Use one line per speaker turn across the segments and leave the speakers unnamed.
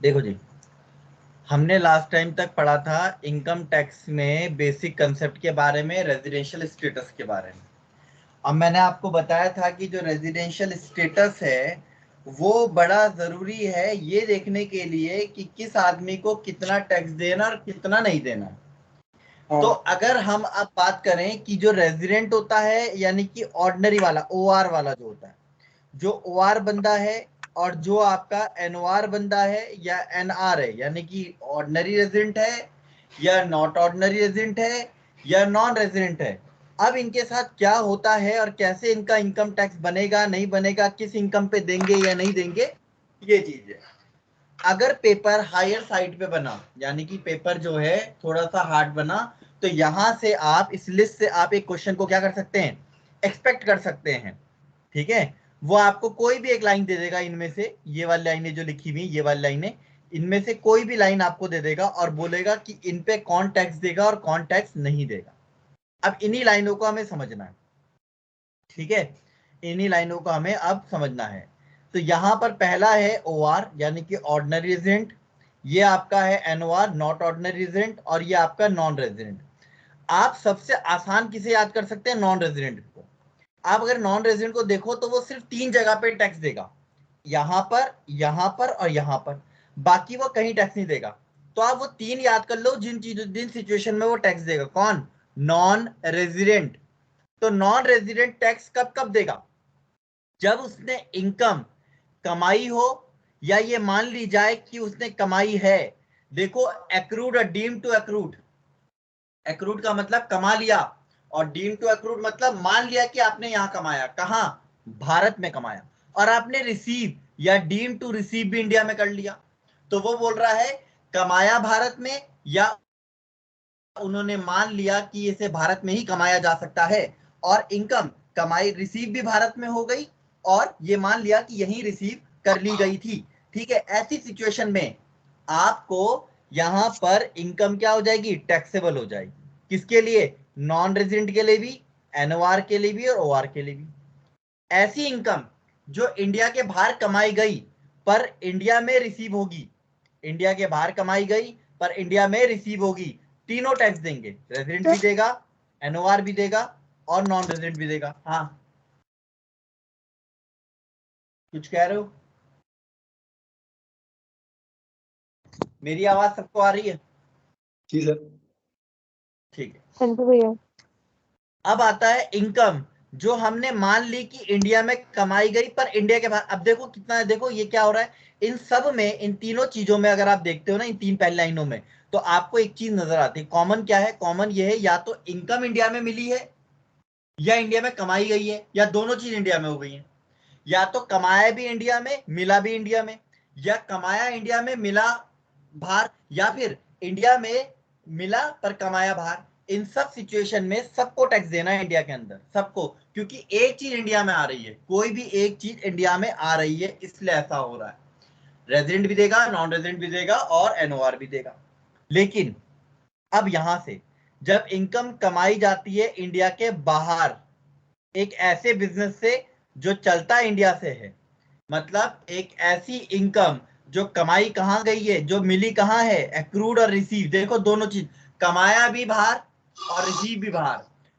देखो जी, हमने last time तक पढ़ा था इनकम टैक्स में बेसिक कंसेप्ट के बारे में, रेजिडेंशियल स्टेटस के बारे में। अब मैंने आपको बताया था कि जो रेजिडेंशियल स्टेटस है वो बड़ा जरूरी है ये देखने के लिए कि किस आदमी को कितना टैक्स देना और कितना नहीं देना। तो अगर हम अब बात करें कि जो रेजिडेंट होता है यानी कि ऑर्डिनरी वाला, ओआर वाला जो होता है, जो ओआर बंदा है और जो आपका एनओआर बंदा है या एनआर है, यानी कि ऑर्डिनरी रेजिडेंट है या नॉट ऑर्डिनरी रेजिडेंट है या नॉन रेजिडेंट है, अब इनके साथ क्या होता है और कैसे इनका इनकम टैक्स बनेगा नहीं बनेगा, किस इनकम पे देंगे या नहीं देंगे, ये चीज है। अगर पेपर हायर साइड पे बना, यानी कि पेपर जो है थोड़ा सा हार्ड बना, तो यहां से आप इस लिस्ट से आप एक क्वेश्चन को क्या कर सकते हैं, एक्सपेक्ट कर सकते हैं। ठीक है, वो आपको कोई भी एक लाइन दे देगा इनमें से, ये वाली लाइनें जो लिखी हुई, ये वाली लाइनें, इनमें से कोई भी लाइन आपको दे देगा और बोलेगा कि इन पे कौन टैक्स देगा और कौन टैक्स नहीं देगा। अब इन्हीं लाइनों को हमें समझना है। ठीक है, इन्हीं लाइनों को हमें अब समझना है। तो यहां पर पहला है ओआर यानी कि ऑर्डिनरी रेजिडेंट, ये आपका है एनओआर नॉट ऑर्डिनरी रेजिडेंट, और ये आपका नॉन रेजिडेंट। आप सबसे आसान किसे याद कर सकते हैं, नॉन रेजिडेंट को। आप अगर नॉन रेजिडेंट को देखो तो वो सिर्फ 3 जगह पे टैक्स देगा, यहां पर और यहां पर, बाकी वो कहीं टैक्स नहीं देगा। तो आप वो 3 याद कर लो जिन चीजों, जिन सिचुएशन में वो टैक्स देगा। कौन, नॉन रेजिडेंट। तो नॉन रेजिडेंट टैक्स कब कब देगा, जब उसने इनकम कमाई हो, या ये मान ली जाए कि उसने कमाई है। देखो, एक्रूड और डीम टू एक्रूड, एक्रूड का मतलब कमा लिया, और डीम टू एक्रूड मतलब मान लिया कि आपने यहां कमाया, कहां, भारत में कमाया, और आपने रिसीव या डीम टू रिसीव भी इंडिया में कर लिया। तो वो बोल रहा है कमाया भारत में, या उन्होंने मान लिया कि इसे भारत में ही कमाया जा सकता है, और इनकम कमाई रिसीव भी भारत में हो गई, और ये मान लिया कि यहीं रिसीव कर ली गई थी। ठीक है, ऐसी सिचुएशन में आपको यहां पर इनकम क्या हो जाएगी, टैक्सेबल हो जाएगी। किसके लिए, नॉन रेजिडेंट के लिए भी, एनओआर के लिए भी और ओआर के लिए भी। ऐसी इनकम जो इंडिया के बाहर कमाई गई पर इंडिया में रिसीव होगी, इंडिया के बाहर कमाई गई पर इंडिया में रिसीव होगी, तीनों टैक्स देंगे, रेजिडेंट भी देगा, एनओआर भी देगा और नॉन रेजिडेंट भी देगा। हाँ, कुछ कह रहे हो, मेरी आवाज सबको आ रही है?
जी सर।
ठीक है,
हाँ जी भैया।
अब आता है इनकम जो हमने मान ली कि इंडिया में कमाई गई पर इंडिया के बाहर। अब देखो कितना है, देखो ये क्या हो रहा है, इन सब में, इन तीनों चीजों में अगर आप देखते हो ना, इन 3 पहली लाइनों में, तो आपको एक चीज नजर आती है। कॉमन क्या है, कॉमन ये है, या तो इनकम इंडिया में मिली है, या इंडिया में कमाई गई है, या दोनों चीज इंडिया में हो गई है। या तो कमाया भी इंडिया में, मिला भी इंडिया में, या कमाया इंडिया में, मिला बाहर, या फिर इंडिया में मिला पर कमाया बाहर। इन सब सिचुएशन में सबको टैक्स देना है इंडिया के अंदर, सबको, क्योंकि एक चीज इंडिया में आ रही है, कोई भी एक चीज इंडिया में आ रही है, इसलिए ऐसा हो रहा है। रेजिडेंट भी देगा, नॉन रेजिडेंट भी देगा और एनओआर भी देगा। लेकिन अब यहां से जब इनकम कमाई जाती है इंडिया के बाहर, एक ऐसे बिजनेस से जो चलता इंडिया से है, मतलब एक ऐसी इनकम जो कमाई कहां गई है, जो मिली कहां है, एक्रूड और रिसीव, देखो दोनों चीज, कमाया भी बाहर और रिसीव भी बाहर,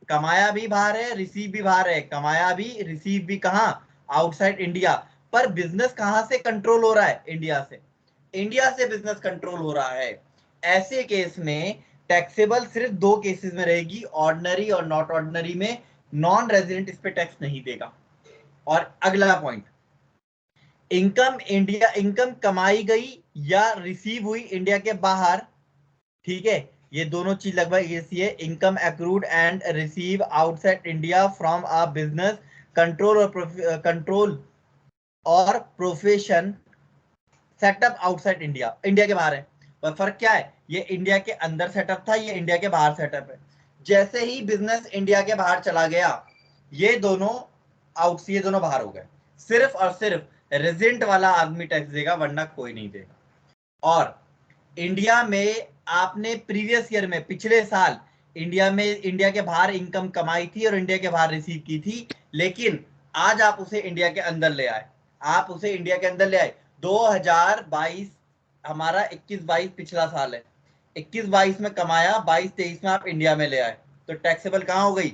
कमाया भी बाहर है, रिसीव भी बाहर है, कमाया भी रिसीव भी कहां, आउटसाइड इंडिया। पर बिजनेस कहां से कंट्रोल हो रहा है, इंडिया से, इंडिया से बिजनेस कंट्रोल हो रहा है। ऐसे केस में टैक्सेबल सिर्फ 2 केसेस में रहेगी, ऑर्डिनरी और नॉट ऑर्डिनरी में। नॉन रेजिडेंट इस पे टैक्स नहीं देगा। और अगला पॉइंट, इनकम इंडिया, इनकम कमाई गई या रिसीव हुई इंडिया के बाहर, ठीक है, ये दोनों चीज लगभग ऐसी है, income accrued and receive outside India from a business, control और कंट्रोल और profession setup outside India, India के बाहर है। पर फर्क क्या है, ये इंडिया के अंदर सेटअप था, ये इंडिया के बाहर सेटअप है। जैसे ही बिजनेस इंडिया के बाहर चला गया, ये दोनों आउट, ये दोनों बाहर हो गए, सिर्फ और सिर्फ रेजिडेंट वाला आदमी टैक्स देगा, वरना कोई नहीं देगा। और इंडिया में आपने प्रीवियस ईयर में, पिछले साल इंडिया में, इंडिया के बाहर इनकम कमाई थी और इंडिया के बाहर रिसीव की थी, लेकिन आज आप उसे इंडिया के अंदर ले आए, आप उसे इंडिया के अंदर ले आए 2022 हमारा 21-22 पिछला साल है, 21-22 में कमाया, 22-23 में आप इंडिया में ले आए, तो टैक्सेबल कहाँ हो गई?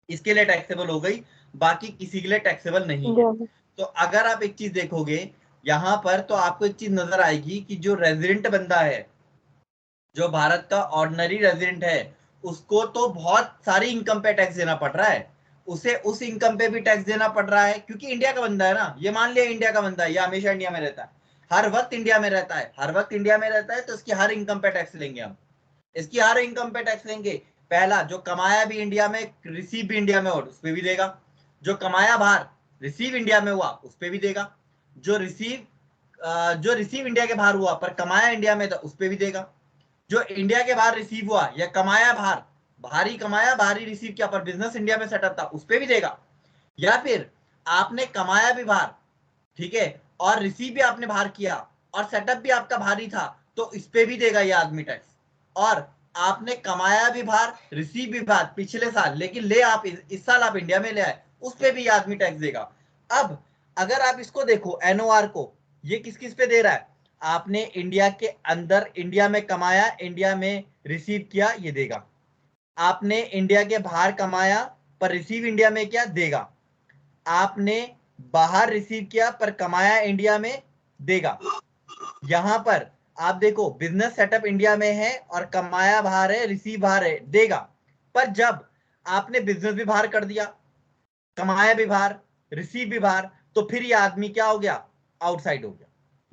इसके लिए टैक्सेबल हो गई, बाकी किसी के लिए टैक्सेबल नहीं है। तो अगर आप एक चीज देखोगे यहां पर, तो आपको एक चीज नजर आएगी कि जो रेजिडेंट बंदा है, जो भारत का ऑर्डिनरी रेजिडेंट है, उसको तो बहुत सारी इनकम पे टैक्स देना पड़ रहा है, उसे उस इनकम पे भी टैक्स देना पड़ रहा है, क्योंकि इंडिया का बंदा है ना, ये मान लिया इंडिया का बंदा है, ये हमेशा इंडिया में रहता है, हर वक्त इंडिया में रहता है, हर वक्त इंडिया में रहता है, तो इसकी हर इनकम पे टैक्स लेंगे हम, इसकी हर इनकम पे टैक्स लेंगे। पहला, जो कमाया भी इंडिया में, रिसीव भी इंडिया में हो, उस पर भी देगा। जो कमाया बाहर, रिसीव इंडिया में हुआ, उस पर भी देगा। जो रिसीव इंडिया के बाहर हुआ पर कमाया इंडिया में था, उस पर भी देगा। जो इंडिया के बाहर रिसीव हुआ या कमाया बाहर, बाहर ही कमाया बाहर ही रिसीव किया पर बिजनेस इंडिया में सेटअप था, उस पर भी देगा। या फिर आपने कमाया भी बाहर, ठीक है, और रिसीव भी आपने बाहर किया और सेटअप भी आपका बाहर ही था, तो इस पे भी देगा ये आदमी टैक्स। और आपने कमाया भी बाहर, रिसीव भी बाहर पिछले साल, लेकिन ले आप इस साल आप इंडिया में ले आए, उस पे भी ये आदमी टैक्स देगा। अब अगर आप इसको देखो एनओआर को, ये किस किस पे दे रहा है? आपने इंडिया के अंदर, इंडिया में कमाया, इंडिया में रिसीव किया, ये देगा। आपने इंडिया के बाहर कमाया पर रिसीव इंडिया में किया, देगा। आपने बाहर रिसीव किया पर कमाया इंडिया में, देगा। यहां पर आप देखो बिजनेस सेटअप इंडिया में है और कमाया बाहर है, रिसीव बाहर है, देगा। पर जब आपने बिजनेस भी बाहर कर दिया, कमाया भी बाहर, रिसीव भी बाहर, तो फिर ये आदमी क्या हो गया? आउटसाइड हो गया।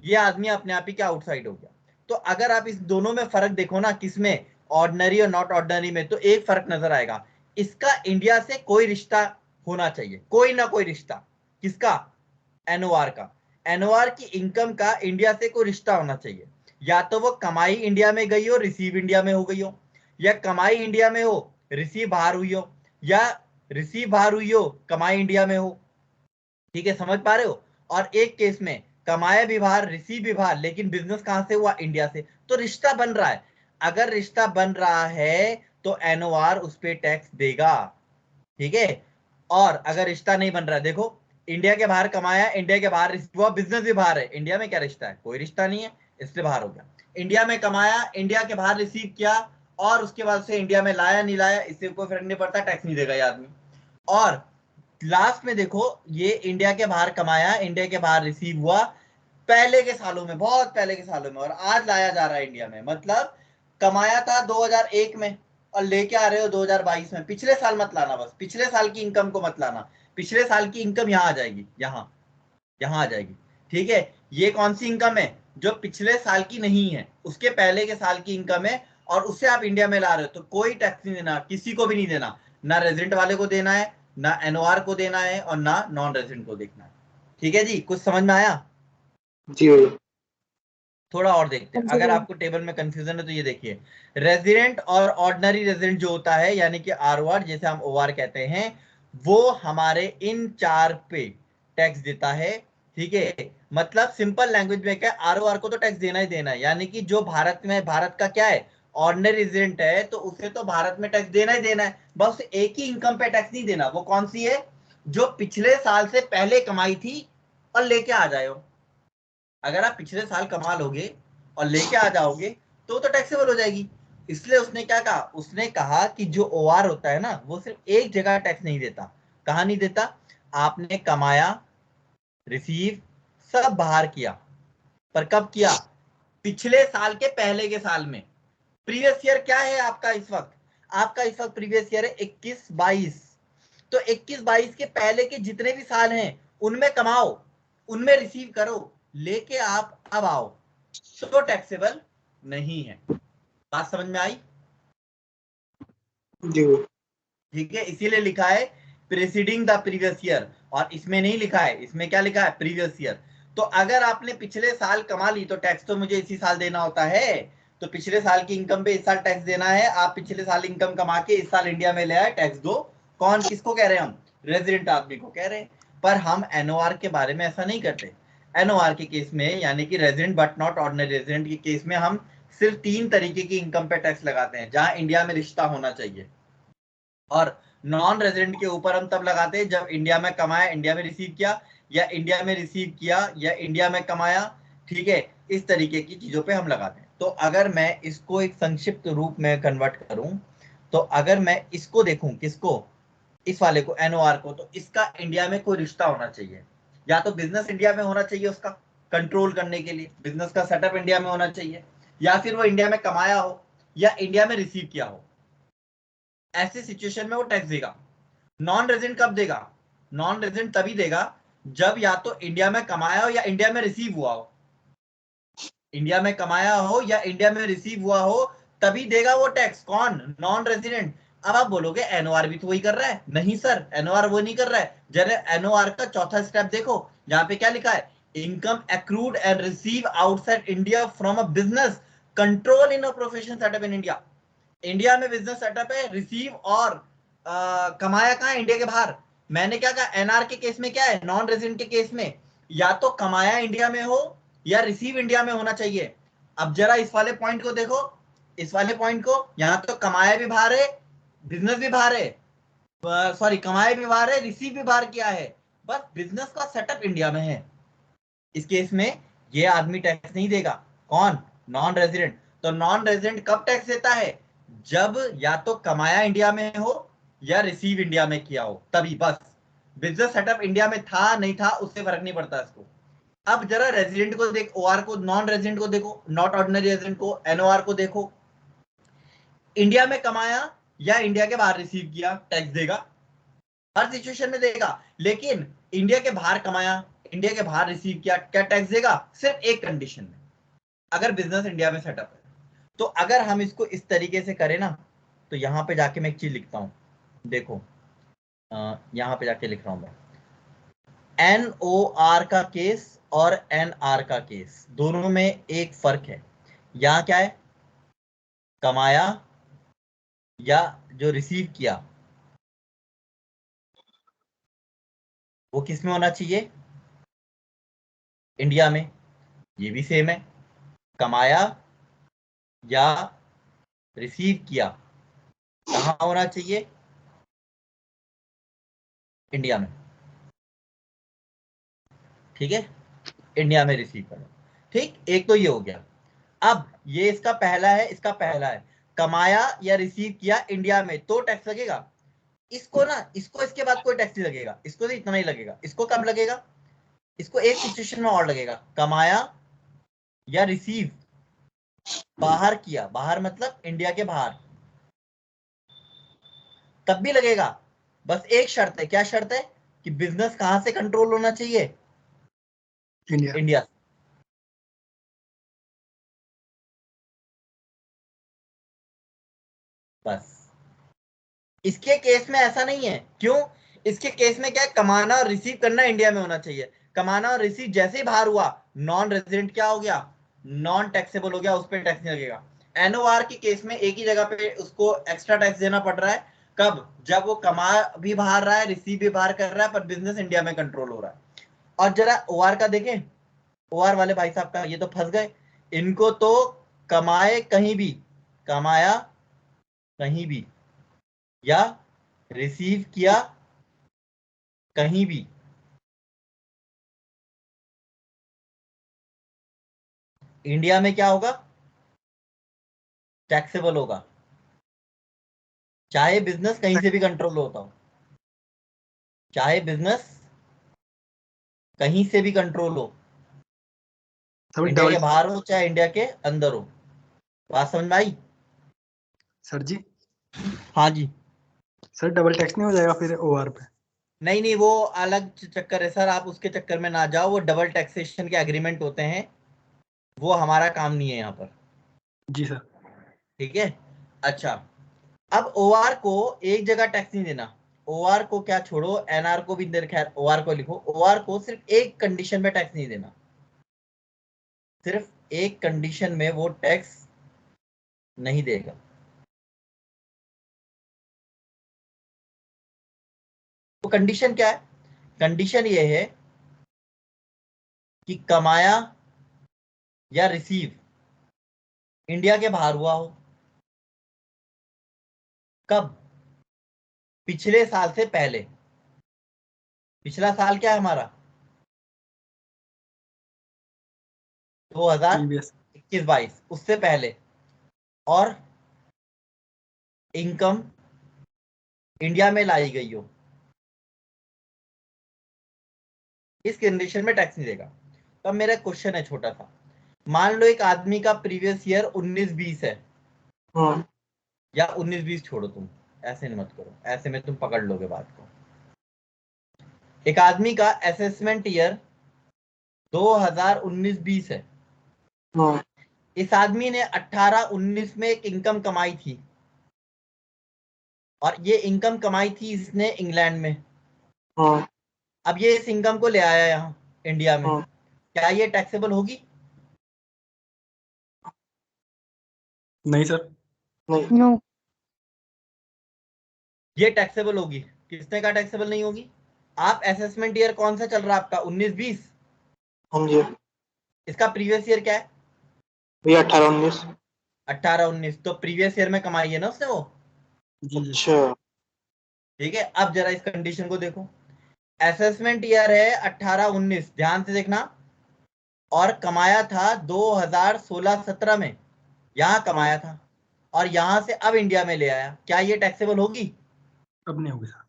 ये आदमी अपने आप ही क्या आउटसाइड हो गया। तो अगर आप इस दोनों में फर्क देखो ना, किसमें, ऑर्डिनरी और नॉट ऑर्डिनरी में, तो एक फर्क नजर आएगा, इसका इंडिया से कोई रिश्ता होना चाहिए, कोई ना कोई रिश्ता। किसका? एनओआर का। एनओआर की इनकम का इंडिया से कोई रिश्ता होना चाहिए, या तो वो कमाई इंडिया में गई हो, रिसीव इंडिया में हो गई हो, या कमाई इंडिया में हो, रिसीव बाहर हुई हो, या रिसीव बाहर हुई हो, कमाई इंडिया में हो। ठीक है, समझ पा रहे हो? और एक केस में कमाया भी बाहर, रिसीव भी बाहर, लेकिन बिजनेस कहां से हुआ? इंडिया से, तो रिश्ता बन रहा है। अगर रिश्ता बन रहा है तो एनओआर उस पर टैक्स देगा, ठीक है। और अगर रिश्ता नहीं बन रहा है, देखो इंडिया के बाहर कमाया, इंडिया के बाहर रिसीव हुआ, बिजनेस भी बाहर है, इंडिया में क्या रिश्ता है? कोई रिश्ता नहीं है, इसलिए बाहर हो गया। इंडिया में कमाया, इंडिया के बाहर रिसीव किया, और उसके बाद से इंडिया में लाया नहीं लाया, इससे कोई फर्क नहीं पड़ता, टैक्स नहीं देगा ये आदमी। और लास्ट में देखो, ये इंडिया के बाहर कमाया, इंडिया के बाहर रिसीव हुआ पहले के सालों में, बहुत पहले के सालों में, और आज लाया जा रहा है इंडिया में, मतलब कमाया था 2001 में और लेके आ रहे हो 2022 में। पिछले साल मत लाना, बस पिछले साल की इनकम को मत लाना, पिछले साल की इनकम यहाँ आ जाएगी, यहाँ यहाँ आ जाएगी, ठीक है। ये कौन सी इनकम है? जो पिछले साल की नहीं है, उसके पहले के साल की इनकम है, और उससे आप इंडिया में ला रहे हो, तो कोई टैक्स नहीं देना, किसी को भी नहीं देना, ना रेजिडेंट वाले को देना है, ना एनओआर को देना है, और ना नॉन रेजिडेंट को देखना है। ठीक है जी, कुछ समझ में आया?
जी भैया।
थोड़ा और देखते हैं,
जी
अगर
भैया।
आपको टेबल में कंफ्यूजन है तो ये देखिए, रेजिडेंट और ऑर्डिनरी रेजिडेंट जो होता है, यानी कि आरओआर, जैसे हम ओआर कहते हैं, वो हमारे इन चार पे टैक्स देता है, ठीक है। मतलब सिंपल लैंग्वेज में क्या, आरओआर को तो टैक्स देना ही देना है, यानी कि जो भारत में, भारत का क्या है, ऑर्डिनरी रेजिडेंट है, तो उसे तो भारत में टैक्स देना ही देना है, बस एक ही इनकम पे टैक्स नहीं देना। वो कौन सी है? जो पिछले साल से पहले कमाई थी और लेके आ जाए हो। अगर आप पिछले साल कमा लोगे और लेके आ जाओगे तो टैक्सेबल हो जाएगी। इसलिए उसने क्या कहा? उसने कहा कि जो ओआर होता है ना, वो सिर्फ एक जगह टैक्स नहीं देता। कहाँ नहीं देता? आपने कमाया, रिसीव सब बाहर किया, पर कब किया? पिछले साल के पहले के साल में। प्रीवियस ईयर क्या है आपका इस वक्त? आपका इस वक्त प्रीवियस ईयर है 21-22। तो 21-22 के पहले के जितने भी साल हैं उनमें कमाओ, उनमें रिसीव करो, लेके आप अब आओ, तो टैक्सेबल नहीं है। बात समझ में आई?
जी भैया।
ठीक है, इसीलिए लिखा है प्रीसीडिंग द प्रीवियस ईयर, और इसमें नहीं लिखा है, इसमें क्या लिखा है? Previous year. तो अगर आपने पिछले साल कमा ली तो टैक्स तो मुझे इसी साल देना होता है, तो पिछले साल की इनकम पे इस साल टैक्स देना है। आप पिछले साल इनकम कमा के इस साल इंडिया में ले आए, टैक्स दो। कौन, किसको कह रहे हैं हम? रेजिडेंट आदमी को कह रहे हैं। पर हम एनओआर के बारे में ऐसा नहीं करते। एनओआर के केस में, यानी कि resident but not ordinary resident के केस में, हम सिर्फ 3 तरीके की इनकम पे टैक्स लगाते हैं जहां इंडिया में रिश्ता होना चाहिए। और नॉन रेजिडेंट के ऊपर हम तब लगाते हैं जब इंडिया में कमाया, इंडिया में रिसीव किया, या इंडिया में रिसीव किया या इंडिया में कमाया, ठीक है, इस तरीके की चीजों पे हम लगाते हैं। तो अगर मैं इसको एक संक्षिप्त रूप में कन्वर्ट करूं, तो अगर मैं इसको देखूं, किसको, इस वाले को, एनओआर को, तो इसका इंडिया में कोई रिश्ता होना चाहिए। या तो बिजनेस इंडिया में होना चाहिए, उसका कंट्रोल करने के लिए बिजनेस का सेटअप इंडिया में होना चाहिए, या फिर वो इंडिया में कमाया हो या इंडिया में रिसीव किया हो। ऐसी सिचुएशन में वो टैक्स देगा। नॉन रेजिडेंट कब देगा? नॉन रेजिडेंट तभी देगा जब या तो इंडिया में कमाया हो या इंडिया में रिसीव हुआ हो। इंडिया में कमाया हो या इंडिया में रिसीव हुआ हो तभी देगा वो टैक्स। कौन? Non resident. अब आप बोलोगे एनओआर भी तो वही कर रहा है। नहीं सर, एनओआर वो नहीं कर रहा है। जरा एनओआर का चौथा स्टेप देखो, यहाँ पे क्या लिखा है? Income accrued and receive outside India from a business control in a profession setup in India. India में बिजनेस सेटअप है, रिसीव और कमाया कहाँ है? इंडिया के बाहर। मैंने क्या कहा? एनआर के केस में क्या है? नॉन रेजिडेंट के केस में या तो कमाया इंडिया में हो या रिसीव इंडिया में होना चाहिए। अब जरा इस वाले पॉइंट को देखो, इस वाले पॉइंट को, यहाँ तो कमाया भी बाहर है, बिजनेस भी बाहर है, सॉरी कमाया भी बाहर है, रिसीव भी बाहर किया है, बस बिजनेस का सेटअप इंडिया में है। इस केस में ये आदमी टैक्स नहीं देगा। कौन? Non resident. तो नॉन रेजिडेंट कब टैक्स देता है? जब या तो कमाया इंडिया में हो या रिसीव इंडिया में किया हो, तभी बस। बिजनेस सेटअप इंडिया में था नहीं था उससे फर्क नहीं पड़ता इसको। अब जरा रेजिडेंट को देख, ओआर को, नॉन रेजिडेंट को देखो, नॉट ऑर्डिनरी रेजिडेंट को, एनओआर को देखो। इंडिया में कमाया या इंडिया के बाहर रिसीव किया, टैक्स देगा। हर सिचुएशन में देगा। लेकिन इंडिया के बाहर कमाया, इंडिया के बाहर रिसीव किया, क्या टैक्स देगा? सिर्फ एक कंडीशन में, अगर बिजनेस इंडिया में सेटअप है। तो अगर हम इसको इस तरीके से करें ना, तो यहां पे जाके मैं एक चीज लिखता हूं, देखो, यहां पे जाके लिख रहा हूं मैं, एन ओ आर का केस और एन आर का केस, दोनों में एक फर्क है। यहां क्या है? कमाया या जो रिसीव किया वो किस में होना चाहिए? इंडिया में। ये भी सेम है, कमाया या रिसीव किया कहाँ होना चाहिए? इंडिया में। ठीक है, इंडिया में रिसीव करना। ठीक, एक तो ये हो गया। अब ये इसका पहला है, इसका पहला है, कमाया या रिसीव किया इंडिया में तो टैक्स लगेगा। इसको ना, इसको इसके बाद कोई टैक्स नहीं लगेगा, इसको तो इतना ही लगेगा। इसको कब लगेगा? इसको एक सिचुएशन में और लगेगा, कमाया या रिसीव बाहर किया, बाहर मतलब इंडिया के बाहर, तब भी लगेगा। बस एक शर्त है। क्या शर्त है? कि बिजनेस कहां से कंट्रोल होना चाहिए?
इंडिया।
इंडिया। बस इसके केस में ऐसा नहीं है। क्यों? इसके केस में क्या है? कमाना और रिसीव करना इंडिया में होना चाहिए। कमाना और रिसीव जैसे ही बाहर हुआ, नॉन रेजिडेंट क्या हो गया? नॉन टैक्सेबल हो गया, उस पर टैक्स नहीं लगेगा। एनओआर के केस में एक ही जगह पे उसको एक्स्ट्रा टैक्स देना पड़ रहा है। कब? जब वो कमा भी बाहर रहा है, रिसीव भी बाहर कर रहा है, पर बिजनेस इंडिया में कंट्रोल हो रहा है। और जरा ओआर का देखें, ओआर वाले भाई साहब का, ये तो फंस गए। इनको तो कमाए कहीं भी, कमाया कहीं भी या रिसीव किया कहीं भी, इंडिया में क्या होगा? टैक्सेबल होगा, चाहे बिजनेस कहीं से भी कंट्रोल होता हो, चाहे बिजनेस कहीं से भी कंट्रोल हो,
सर
इंडिया
डबल।
के बाहर हो चाहे इंडिया के अंदर हो। बात समझ में आई?
सर जी,
हाँ जी।
सर डबल टैक्स नहीं हो जाएगा फिर ओआर पे?
नहीं नहीं, वो अलग चक्कर है सर, आप उसके चक्कर में ना जाओ। वो डबल टैक्सेशन के एग्रीमेंट होते हैं, वो हमारा काम नहीं है यहाँ पर।
जी सर।
ठीक है। अच्छा, अब ओआर को एक जगह टैक्स नहीं देना। ओआर को क्या छोड़ो, एनआर को भी दे, खैर ओआर को लिखो। ओआर को सिर्फ एक कंडीशन में टैक्स नहीं देना, सिर्फ एक कंडीशन में वो टैक्स नहीं देगा। तो कंडीशन क्या है? कंडीशन ये है कि कमाया या रिसीव इंडिया के बाहर हुआ हो। कब? पिछले साल से पहले। पिछला साल क्या है हमारा?
प्रीवियस
2021-22 उससे पहले, और इनकम इंडिया में लाई गई हो, इस कंडीशन में टैक्स नहीं देगा। तो अब मेरा क्वेश्चन है छोटा सा, मान लो एक आदमी का प्रीवियस ईयर 19-20 है, या 19-20 छोड़ो, तुम ऐसे नहीं मत करो, ऐसे में तुम पकड़ लोगे बात को। एक आदमी का असेसमेंट ईयर 2019-20 है, इस आदमी ने 18-19 में एक इनकम कमाई थी, और ये इनकम कमाई थी इसने इंग्लैंड में। अब ये इस इनकम को ले आया यहाँ इंडिया में, क्या ये टैक्सेबल होगी?
नहीं सर।
नो।
ये टैक्सेबल होगी। किसने कहा टैक्सेबल नहीं होगी? आप असेसमेंट ईयर कौन सा चल रहा है आपका? 19-20।
हाँ जी
इसका प्रीवियस ईयर क्या है?
भैया 18-19।
18-19, तो प्रीवियस ईयर में कमाई है ना उसने वो।
जी जी
अच्छा
ठीक है, अब जरा इस कंडीशन को देखो, असेसमेंट ईयर है 18-19, ध्यान से देखना, और कमाया था 2016-17 में, यहां कमाया था, और यहां से अब इंडिया में ले आया, क्या ये टैक्सेबल होगी?
अब नहीं होगी सर।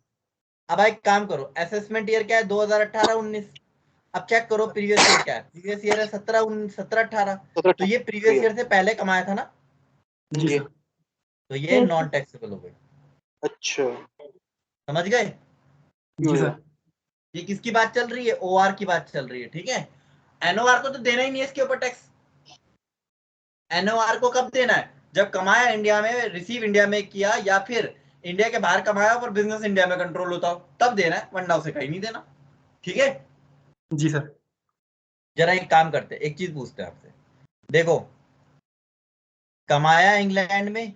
अब एक काम करो, असेसमेंट ईयर क्या है? 2018-19। अब चेक करो प्रीवियस ईयर क्या है। प्रीवियस ईयर है 17-18, तो ये प्रीवियस ईयर से पहले कमाया था ना,
जी
जी।
सर।
तो ये
Yes.
नॉन टैक्सेबल हो गई।
अच्छा
समझ गए?
जी
भैया।
सर।
ये किसकी बात चल रही है? ओआर की बात चल रही है, ठीक है। एनओआर को तो देना ही नहीं है इसके ऊपर टैक्स। एनओआर को कब देना है? जब कमाया इंडिया में, रिसीव इंडिया में किया, या फिर इंडिया के बाहर कमाया पर बिजनेस इंडिया में कंट्रोल होता हो, तब देना है, वरना उसे कहीं नहीं देना। ठीक है,
जी सर।
जरा एक काम करते हैं, एक चीज पूछते हैं आपसे। देखो, कमाया इंग्लैंड में,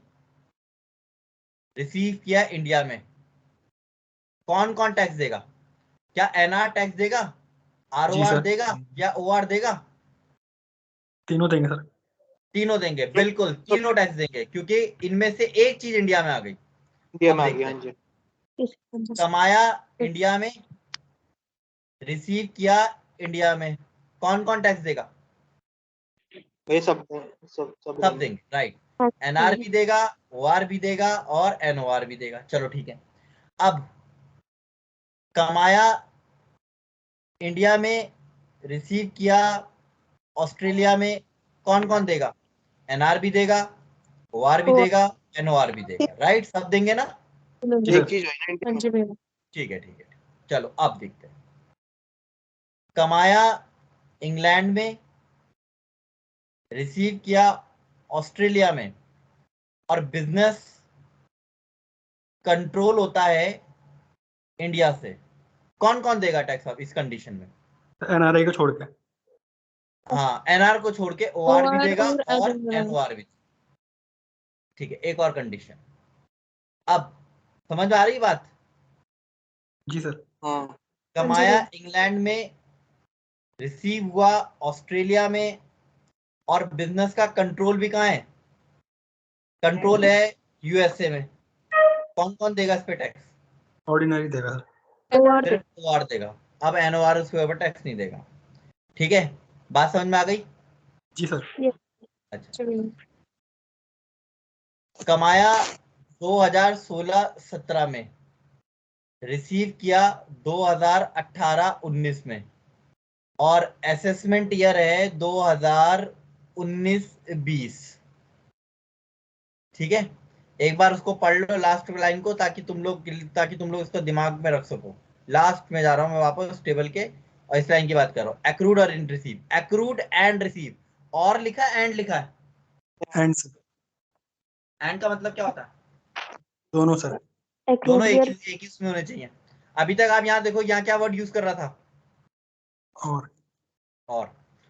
रिसीव किया इंडिया में, कौन कौन टैक्स देगा? क्या एनआर टैक्स देगा,
जी
आरओआर
सर।
देगा, या ओआर देगा?
तीनों देंगे सर।
तीनों देंगे, बिल्कुल तीनों टैक्स देंगे, क्योंकि इनमें से एक चीज इंडिया में आ गई।
इंडिया
अब
में आ
देखते
गया।
हैं,
हाँ जी
कमाया इंडिया में, रिसीव किया इंडिया में, कौन कौन टैक्स देगा?
भैया सब
सब
देंगे।
देंगे, राइट। एनआर भी देगा, ओआर भी देगा, और एनओआर भी देगा। चलो ठीक है, अब कमाया इंडिया में, रिसीव किया ऑस्ट्रेलिया में, कौन कौन देगा? एनआर भी देगा, ओआर भी देगा, एनओआर भी देगा, राइट, सब देंगे ना?
जी
एक
सर।
चीज है ना इंडिया
हाँ
में।
जी भैया।
ठीक है ठीक है, चलो अब देखते हैं। कमाया इंग्लैंड में, रिसीव किया ऑस्ट्रेलिया में, और बिजनेस कंट्रोल होता है इंडिया से, कौन कौन देगा टैक्स अब इस कंडीशन में?
एनआरआई को छोड़ के।
हाँ, एनआर को छोड़ के ओआर भी
OR
देगा
और
और
NOR।
एनओआर भी। ठीक है, एक और कंडीशन, अब समझ में आ रही बात?
जी सर।
हाँ
कमाया इंग्लैंड में, रिसीव हुआ ऑस्ट्रेलिया में, और बिजनेस का कंट्रोल भी कहाँ है? कंट्रोल है यूएसए में, कौन कौन देगा इस पे टैक्स?
ऑर्डिनरी देगा सर।
OR
सिर्फ ओआर देगा, अब एनओआर उसके ऊपर टैक्स नहीं देगा। ठीक है, बात समझ में आ गई?
जी सर।
अच्छा, कमाया 2016-17 में, रिसीव किया 2018-19 में, और असेसमेंट ईयर है 2019-20। ठीक है, एक बार उसको पढ़ लो लास्ट लाइन को, ताकि तुम लोग इसको दिमाग में रख सको। लास्ट में जा रहा हूं मैं वापस टेबल के, और इस लाइन की बात कर रहा हूं, एक्रूड और इन रिसीव, एक्रूड एंड रिसीव, और लिखा है एंड लिखा है?
And sir.
एंड का मतलब क्या होता है?
दोनों सर।
दोनों एक ही उसमें होने चाहिए। अभी तक आप यहाँ देखो, यहाँ क्या वर्ड यूज कर रहा था?
और।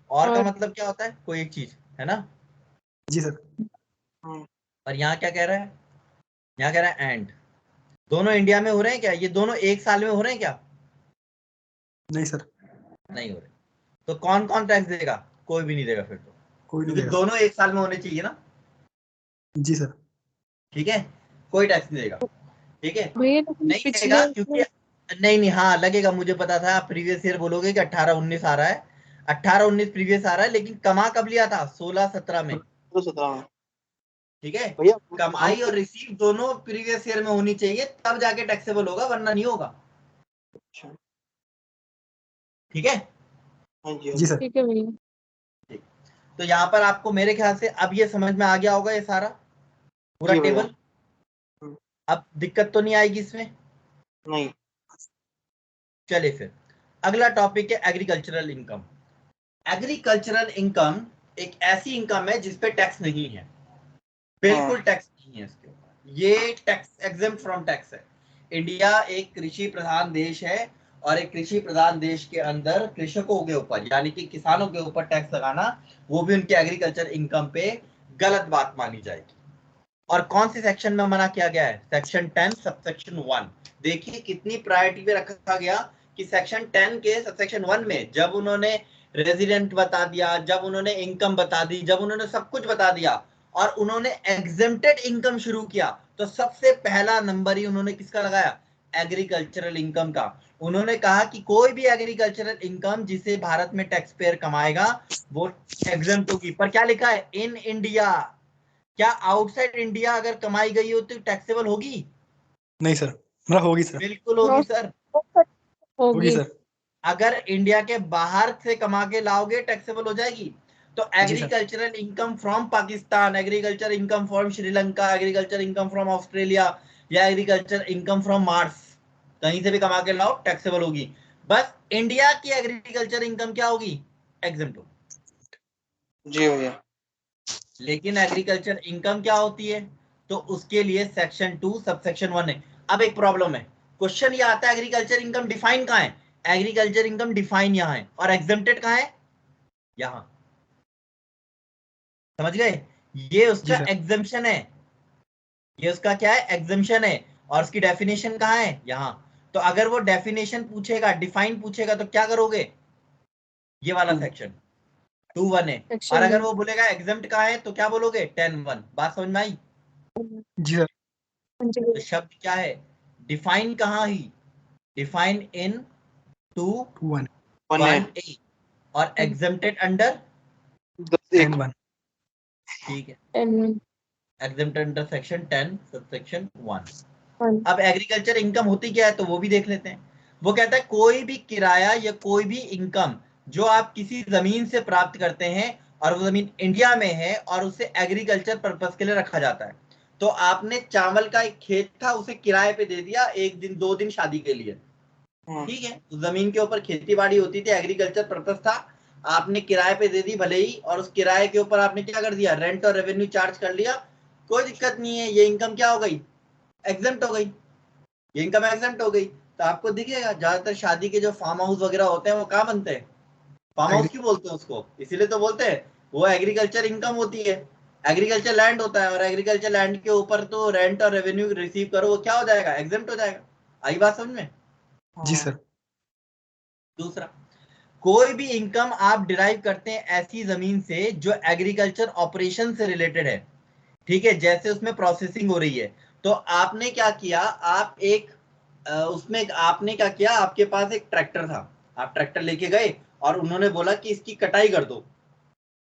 और का मतलब क्या होता है? कोई एक चीज, है ना?
जी सर।
और यहाँ क्या कह रहा है? यहाँ कह रहा है एंड। दोनों इंडिया में हो रहे हैं क्या? ये दोनों एक साल में हो रहे हैं क्या?
नहीं सर।
नहीं हो रहे। तो कौन कौन टैक्स देगा? कोई भी नहीं देगा फिर तो,
कोई नहीं
क्योंकि
देगा।
दोनों एक साल में होने चाहिए ना।
जी सर।
ठीक है, कोई टैक्स नहीं देगा। ठीक है,
भैया
नहीं
पिछले
देगा क्योंकि नहीं हाँ लगेगा, मुझे पता था। आप प्रीवियस ईयर बोलोगे कि 18-19 आ रहा है, 18-19 प्रीवियस आ रहा है, लेकिन कमा कब लिया था? 16-17 में।
तो 17 में
ठीक है,
भैया हम
कमाई और रिसीव दोनों प्रीवियस ईयर में होनी चाहिए, तब जाके टैक्सेबल होगा, वरना नहीं होगा।
अच्छा
ठीक है,
हाँ जी
जी सर।
ठीक है भैया।
तो यहाँ पर आपको मेरे ख्याल से अब ये समझ में आ गया होगा, ये सारा पूरा
जी भैया।
टेबल। अब दिक्कत तो नहीं आएगी इसमें?
नहीं।
चलिए फिर अगला टॉपिक है एग्रीकल्चरल इनकम। एग्रीकल्चरल इनकम एक ऐसी इनकम है जिसपे टैक्स नहीं है, बिल्कुल टैक्स नहीं है इसके ऊपर, ये टैक्स एग्जेम्प्ट फ्रॉम टैक्स है। इंडिया एक कृषि प्रधान देश है, और एक कृषि प्रधान देश के अंदर कृषकों के ऊपर यानी कि किसानों के ऊपर टैक्स लगाना, वो भी उनके एग्रीकल्चर इनकम पे गलत बात मानी जाएगी। और कौन से सेक्शन में मना किया गया है? Section 10 subsection 1। देखिए कितनी प्रायोरिटी पे रखा गया कि सेक्शन 10 के सबसेक्शन 1 में जब उन्होंने रेजिडेंट बता दिया, जब उन्होंने इनकम बता दी, जब उन्होंने सब कुछ बता दिया और उन्होंने एग्जेम्प्टेड इनकम शुरू किया, तो सबसे पहला नंबर ही उन्होंने किसका लगाया? एग्रीकल्चरल इनकम का। उन्होंने कहा कि कोई भी एग्रीकल्चरल इनकम जिसे भारत में टैक्स पेयर कमाएगा वो एग्जेम्प्ट होगी। पर क्या लिखा है? In India. क्या आउटसाइड इंडिया अगर कमाई गई हो तो टैक्सेबल होगी?
नहीं सर, मतलब होगी सर।
बिल्कुल होगी सर।
होगी
होगी।
सर।
अगर इंडिया के बाहर से कमा के लाओगे टैक्सेबल हो जाएगी। तो
जी sir.
Agricultural income from Pakistan, agriculture income from Sri Lanka, agriculture income from Australia, या एग्रीकल्चर इनकम फ्रॉम मार्स, कहीं से भी कमा के लाओ टैक्सेबल होगी। बस इंडिया की एग्रीकल्चर इनकम क्या होगी? एग्जेम्प्ट होगी।
जी भैया।
लेकिन एग्रीकल्चर इनकम क्या होती है? तो उसके लिए सेक्शन 2 सबसेक्शन 1 है। अब एक प्रॉब्लम है, क्वेश्चन ये आता है एग्रीकल्चर इनकम डिफाइन कहाँ है? एग्रीकल्चर इनकम डिफाइन यहाँ है, और एग्जेम्प्टेड कहाँ है? यहाँ। समझ गए? ये
जी
उसका
सर।
एग्जेम्पशन है, ये उसका क्या है? एग्जेम्पशन है। और उसकी डेफिनेशन कहाँ है? यहाँ। तो अगर वो डेफिनेशन पूछेगा, डिफाइन पूछेगा, तो क्या करोगे? ये वाला सेक्शन 2(1) है। और
सेक्शन
अगर वो बोलेगा एग्जेम्प्ट कहाँ है, तो क्या बोलोगे? 10(1). बात समझ में आई?
जी सर।
तो शब्द क्या है? डिफाइन कहाँ ही? डिफाइन इन
1
1 है
2(1)(a) और एग्जेम्प्टेड अंडर
10 1
10(1).
ठीक है,
10(1).
Exempted under section 10 subsection 1। अब एग्रीकल्चर इनकम होती क्या है, तो वो भी देख लेते हैं। वो कहता है कोई भी किराया या कोई भी इनकम जो आप किसी जमीन से प्राप्त करते हैं और वो जमीन इंडिया में है और उसे एग्रीकल्चर पर्पस के लिए रखा जाता है। तो आपने चावल का एक खेत था, उसे किराए पे दे दिया 1 दिन 2 दिन शादी के लिए। ठीक है, उस जमीन के ऊपर खेती बाड़ी होती थी, एग्रीकल्चर पर्पस था, आपने किराए पे दे दी भले ही, और उस किराए के ऊपर आपने क्या कर दिया? रेंट और रेवेन्यू चार्ज कर लिया। कोई दिक्कत नहीं है, ये इनकम क्या हो गई? एग्जेम्प्ट हो गई। ये इनकम एग्जेम्प्ट हो गई। तो आपको दिखेगा ज्यादातर शादी के जो फार्म हाउस वगैरह होते हैं वो कहाँ बनते हैं? फार्म हाउस क्यों बोलते हैं उसको? इसीलिए तो बोलते हैं, वो एग्रीकल्चर इनकम होती है। एग्रीकल्चर लैंड होता है, और एग्रीकल्चर लैंड के ऊपर तो रेंट और रेवेन्यू रिसीव करो, वो क्या हो जाएगा? एग्जेम्प्ट हो जाएगा। आई बात समझ में?
जी सर।
दूसरा, कोई भी इनकम आप डिराइव करते हैं ऐसी जमीन से जो एग्रीकल्चर ऑपरेशन से रिलेटेड है, ठीक है, जैसे उसमें प्रोसेसिंग हो रही है। तो आपने क्या किया? आप एक उसमें आपने क्या किया? आपके पास एक ट्रैक्टर था, आप ट्रैक्टर लेके गए और उन्होंने बोला कि इसकी कटाई कर दो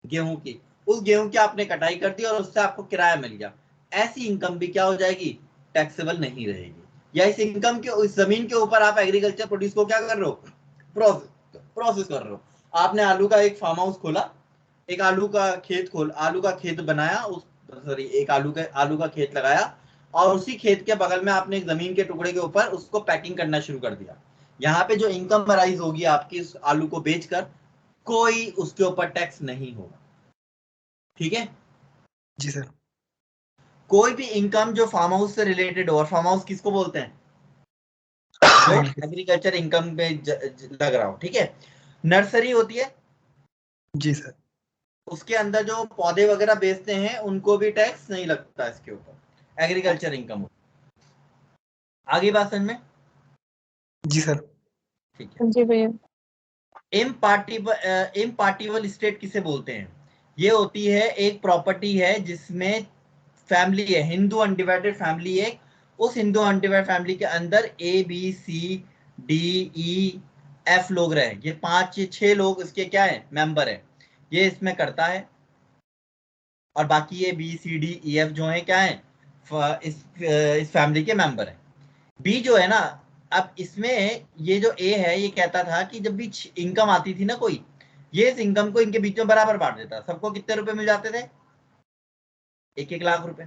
गेहूं की। उस गेहूं की आपने कटाई कर दी और उससे आपको किराया मिल गया। ऐसी इनकम भी क्या हो जाएगी? टैक्सेबल नहीं रहेगी। या इस इनकम के, उस जमीन के ऊपर आप एग्रीकल्चर प्रोड्यूस को क्या कर रहे हो? प्रोसेस कर रहे हो। आपने आलू का एक फार्म हाउस खोला, एक आलू का खेत बनाया, उस सॉरी एक आलू का खेत लगाया, और उसी खेत के बगल में आपने एक जमीन के टुकड़े के ऊपर उसको पैकिंग करना शुरू कर दिया। यहाँ पे जो इनकम राइज होगी आपकी उस आलू को बेचकर, कोई उसके ऊपर टैक्स नहीं होगा। ठीक है,
जी सर।
कोई भी इनकम जो फार्म हाउस से रिलेटेड हो, और फार्म हाउस किसको बोलते हैं? जो एग्रीकल्चर इनकम में लग रहा हो। ठीक है, नर्सरी होती है,
जी सर।
उसके अंदर जो पौधे वगैरह बेचते हैं उनको भी टैक्स नहीं लगता इसके ऊपर, एग्रीकल्चर इनकम। आगे बात समझ में?
जी सर।
ठीक है,
जी भैया।
इम्पार्टिबल स्टेट किसे बोलते हैं? ये होती है एक प्रॉपर्टी है जिसमें फैमिली है, हिंदू अनडिवाइडेड फैमिली है। उस हिंदू अनडिवाइडेड फैमिली के अंदर A B C D E F लोग रहे, ये 5-6 लोग इसके क्या है, मेंबर है, ये इसमें करता है। और बाकी ये B C D E F जो है क्या है, इस फैमिली के मेंबर है। बी जो है ना, अब इसमें ये जो ए है ये कहता था कि जब भी इनकम आती थी ना कोई, ये इस इनकम को इनके बीच में बराबर बांट देता। सबको कितने रुपए मिल जाते थे, 1-1 लाख रुपए।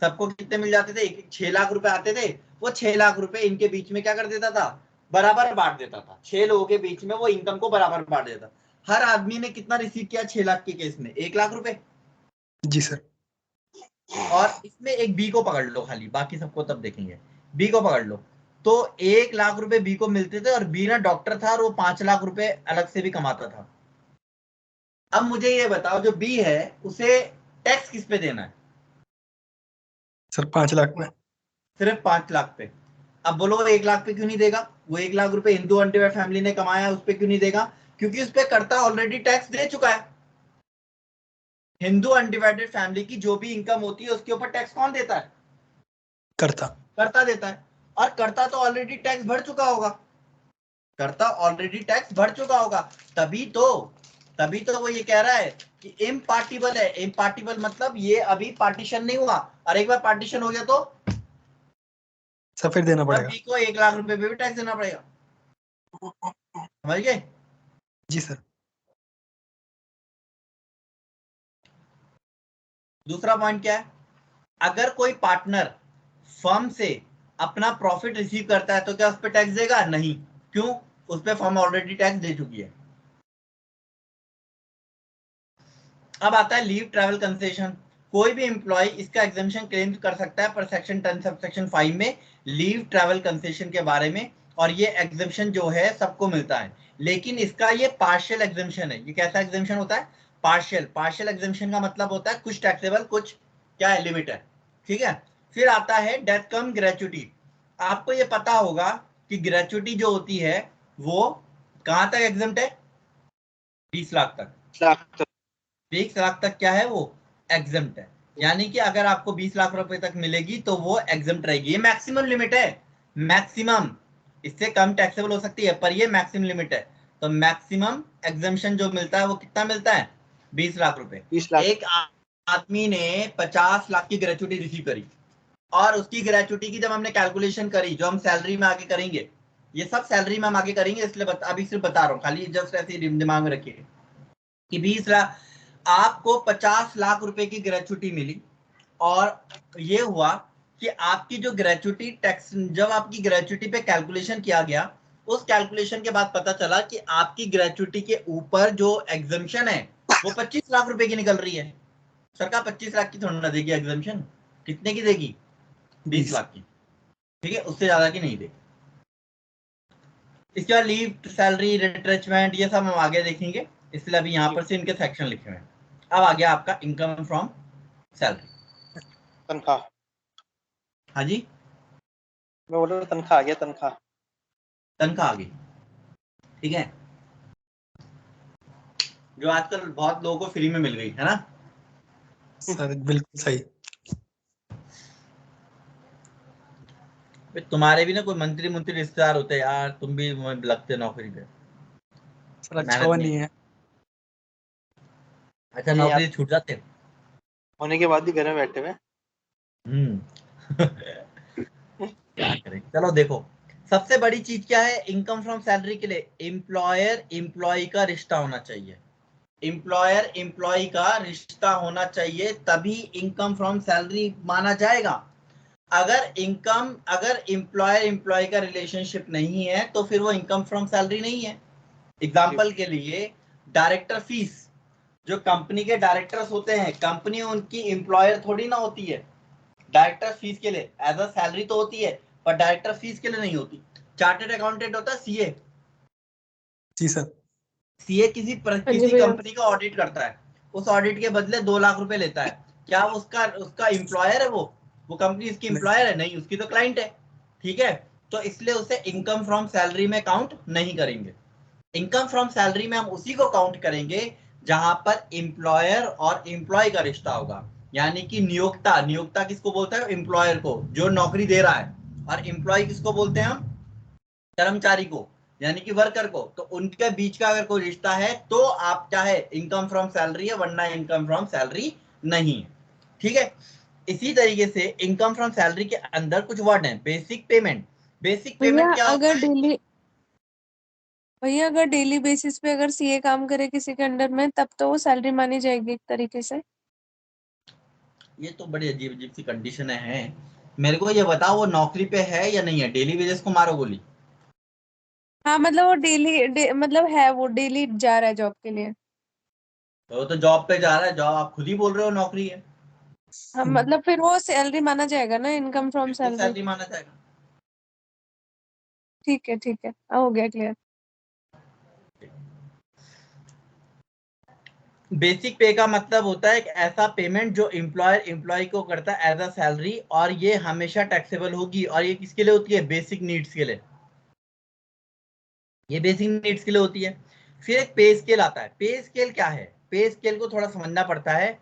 सबको कितने मिल जाते थे, 6 लाख रुपए आते थे, वो 6 लाख रुपए इनके बीच में क्या कर देता था, बराबर बांट देता था। 6 लोगों के बीच में वो इनकम को बराबर बांट देता। हर आदमी ने कितना रिसीव किया 6 लाख के केस में, 1 लाख रुपए।
जी सर।
और इसमें एक बी को पकड़ लो खाली, बाकी सबको तब देखेंगे। बी को पकड़ लो तो 1 लाख रुपए बी को मिलते थे, और बी ना डॉक्टर था और वो 5 लाख रुपए अलग से भी कमाता था। अब मुझे ये बताओ, जो बी है उसे टैक्स किस पे देना है?
सर 5 लाख में।
सिर्फ 5 लाख पे। अब बोलो 1 लाख पे क्यों नहीं देगा? वो 1 लाख रुपए हिंदू अनडिवाइडेड फैमिली ने कमाया, उस पे क्यों नहीं देगा? क्योंकि उस पे कर्ता ऑलरेडी टैक्स दे चुका है। हिंदू अनडिवाइडेड फैमिली की जो भी इनकम होती है उसके ऊपर टैक्स कौन देता है? कर्ता देता है। और कर्ता तो ऑलरेडी टैक्स भर चुका होगा, कर्ता ऑलरेडी टैक्स भर चुका होगा। तभी तो वो ये कह रहा है कि इम्पार्टिबल है। इम्पार्टिबल मतलब ये अभी पार्टीशन नहीं हुआ, और एक बार पार्टीशन हो गया तो
सर फिर देना पड़ेगा।
बी को 1 लाख रुपए पे भी टैक्स देना पड़ेगा। समझ गए?
जी सर।
दूसरा पॉइंट क्या है, अगर कोई पार्टनर फर्म से अपना प्रॉफिट रिसीव करता है तो क्या उस पर टैक्स देगा? नहीं। क्यों? उस पर फर्म ऑलरेडी टैक्स दे चुकी है। अब आता है लीव ट्रैवल कंसेशन। कोई भी एम्प्लॉय इसका एग्जेम्पशन क्लेम कर सकता है पर सेक्शन 10 सबसेक्शन 5 में लीव ट्रैवल कंसेशन के बारे में, और ये एग्जेम्पशन जो है सबको मिलता है। लेकिन इसका ये पार्शियल एग्जेम्पशन है। ये कैसा एग्जेम्पशन होता है? पार्शियल एग्जेम्पशन का मतलब होता है कुछ टैक्सेबल, कुछ क्या है, लिमिट है। ठीक है। फिर आता है डेथ कम ग्रेचुटी। आपको ये पता होगा कि ग्रेचुटी जो होती है वो कहां तक एग्जेम्प्ट है? 20 लाख तक। 20 लाख तक क्या है, वो एग्जेम्प्ट है। यानी कि अगर आपको 20 लाख रुपए तक मिलेगी तो वो एग्जेम्प्ट रहेगी। ये मैक्सिमम लिमिट है, मैक्सिमम। इससे कम टैक्सेबल हो सकती है पर ये मैक्सिमम लिमिट है। तो मैक्सिमम एग्जेम्पशन जो मिलता है वो कितना मिलता है? 20 लाख रुपए।
20 लाख।
एक आदमी ने 50 लाख की ग्रेचुटी रिसीव करी, और उसकी ग्रेचुटी की जब हमने कैलकुलेशन करी, जो हम सैलरी में आगे करेंगे, ये सब सैलरी में हम आगे करेंगे, इसलिए अभी सिर्फ बता रहा हूँ, खाली जस्ट ऐसे दिमाग में रखिए कि 20 लाख, आपको 50 लाख रुपए की ग्रेचुटी मिली, और ये हुआ कि आपकी जो ग्रेचुटी टैक्स, जब आपकी ग्रेचुटी पे कैलकुलेशन किया गया, उस कैलकुलेशन के बाद पता चला कि आपकी ग्रेचुटी के ऊपर जो एग्जम्पशन है वो 25 लाख रुपए की निकल रही है। सरकार 25 लाख की थोड़ी ना देगी एग्जम्पशन, कितने की देगी? 20 लाख की। ठीक है, उससे ज्यादा की नहीं देगी। इसके बाद लीव, सैलरी, रिट्रेचमेंट, ये सब हम आगे देखेंगे, इसलिए अभी यहाँ पर से इनके सेक्शन लिखे हुए हैं। अब आ गया आपका इनकम फ्रॉम सैलरी,
तनख्वाह।
हाँ जी,
मैं बोल रहा हूँ तनख्वाह आ गया, तनख्वाह।
तनख्वाह आ गई। ठीक है, जो आजकल बहुत लोगों को फ्री में मिल गई है ना।
सर बिल्कुल सही।
तुम्हारे भी ना कोई मंत्री रिश्तेदार होते हैं यार, तुम भी लगते नौकरी पे,
सर अच्छा
मेहनत
हुआ
नहीं।
नहीं है।
अच्छा,
नहीं
नौकरी
यार,
छूट जाते।
होने के बाद भी घर में बैठे हुए।
क्या करें, चलो देखो, सबसे बड़ी चीज क्या है इनकम फ्रॉम सैलरी के लिए? एम्प्लॉयर एम्प्लॉय का रिश्ता होना चाहिए। एम्प्लॉयर एम्प्लॉय का रिश्ता होना चाहिए, तभी इनकम फ्रॉम सैलरी माना जाएगा। अगर एम्प्लॉयर एम्प्लॉय का रिलेशनशिप नहीं है तो फिर वो इनकम फ्रॉम सैलरी नहीं है। एग्जाम्पल के लिए डायरेक्टर फीस, जो कंपनी के डायरेक्टर्स होते हैं, कंपनी उनकी एम्प्लॉयर थोड़ी ना होती है। डायरेक्टर फीस के लिए एज अ सैलरी तो होती है, पर डायरेक्टर फीस के लिए नहीं होती। चार्टेड अकाउंटेंट होता है सीए,
जी सर।
सीए किसी
हाँ जी भैया।
कंपनी का ऑडिट करता है, उस ऑडिट के बदले 2 लाख रुपए लेता है। क्या उसका उसका एम्प्लॉयर है? वो कंपनी उसकी
नहीं।
एम्प्लॉयर है? नहीं, उसकी तो क्लाइंट है। ठीक है, तो इसलिए उसे इनकम फ्रॉम सैलरी में काउंट नहीं करेंगे। इनकम फ्रॉम सैलरी में हम उसी को काउंट करेंगे जहां पर एम्प्लॉयर और एम्प्लॉय का रिश्ता होगा। यानी कि नियोक्ता, नियोक्ता किसको बोलता है? एम्प्लॉयर को, जो नौकरी दे रहा है। और एम्प्लॉय किसको बोलते हैं हम? कर्मचारी को। यानी कि वर्कर को, तो उनके बीच का अगर कोई रिश्ता है तो आप चाहे इनकम फ्रॉम सैलरी है, वरना इनकम फ्रॉम सैलरी नहीं है। ठीक है, इसी तरीके से इनकम फ्रॉम सैलरी के अंदर कुछ वर्ड हैं। बेसिक पेमेंट, बेसिक पेमेंट क्या होता है?
भैया अगर डेली बेसिस पे अगर सीए काम करे किसी के अंडर में, तब तो वो सैलरी मानी जाएगी एक तरीके से।
ये तो बड़ी अजीब अजीब सी कंडीशन है। मेरे को ये बताओ वो नौकरी पे है या नहीं है? डेली वेजेस को मारो गोली।
हाँ मतलब वो मतलब है, वो डेली जा रहा है जॉब के लिए।
तो वो तो जॉब पे जा रहा है, जॉब आप खुद ही बोल रहे हो नौकरी है,
हाँ मतलब फिर वो सैलरी माना जाएगा ना, इनकम फ्रॉम
फिर तो
सैलरी।
सैलरी माना जाएगा।
ठीक है ठीक है, हो गया क्लियर।
बेसिक पे का मतलब होता है एक ऐसा पेमेंट जो एम्प्लॉयर एम्प्लॉय को करता है एज अ सैलरी, और ये हमेशा टैक्सेबल होगी। और ये किसके लिए होती है? बेसिक नीड्स के लिए। ये बेसिक नीड्स के लिए होती है। फिर एक पे स्केल आता है। पे स्केल क्या है? पे स्केल को थोड़ा समझना पड़ता है।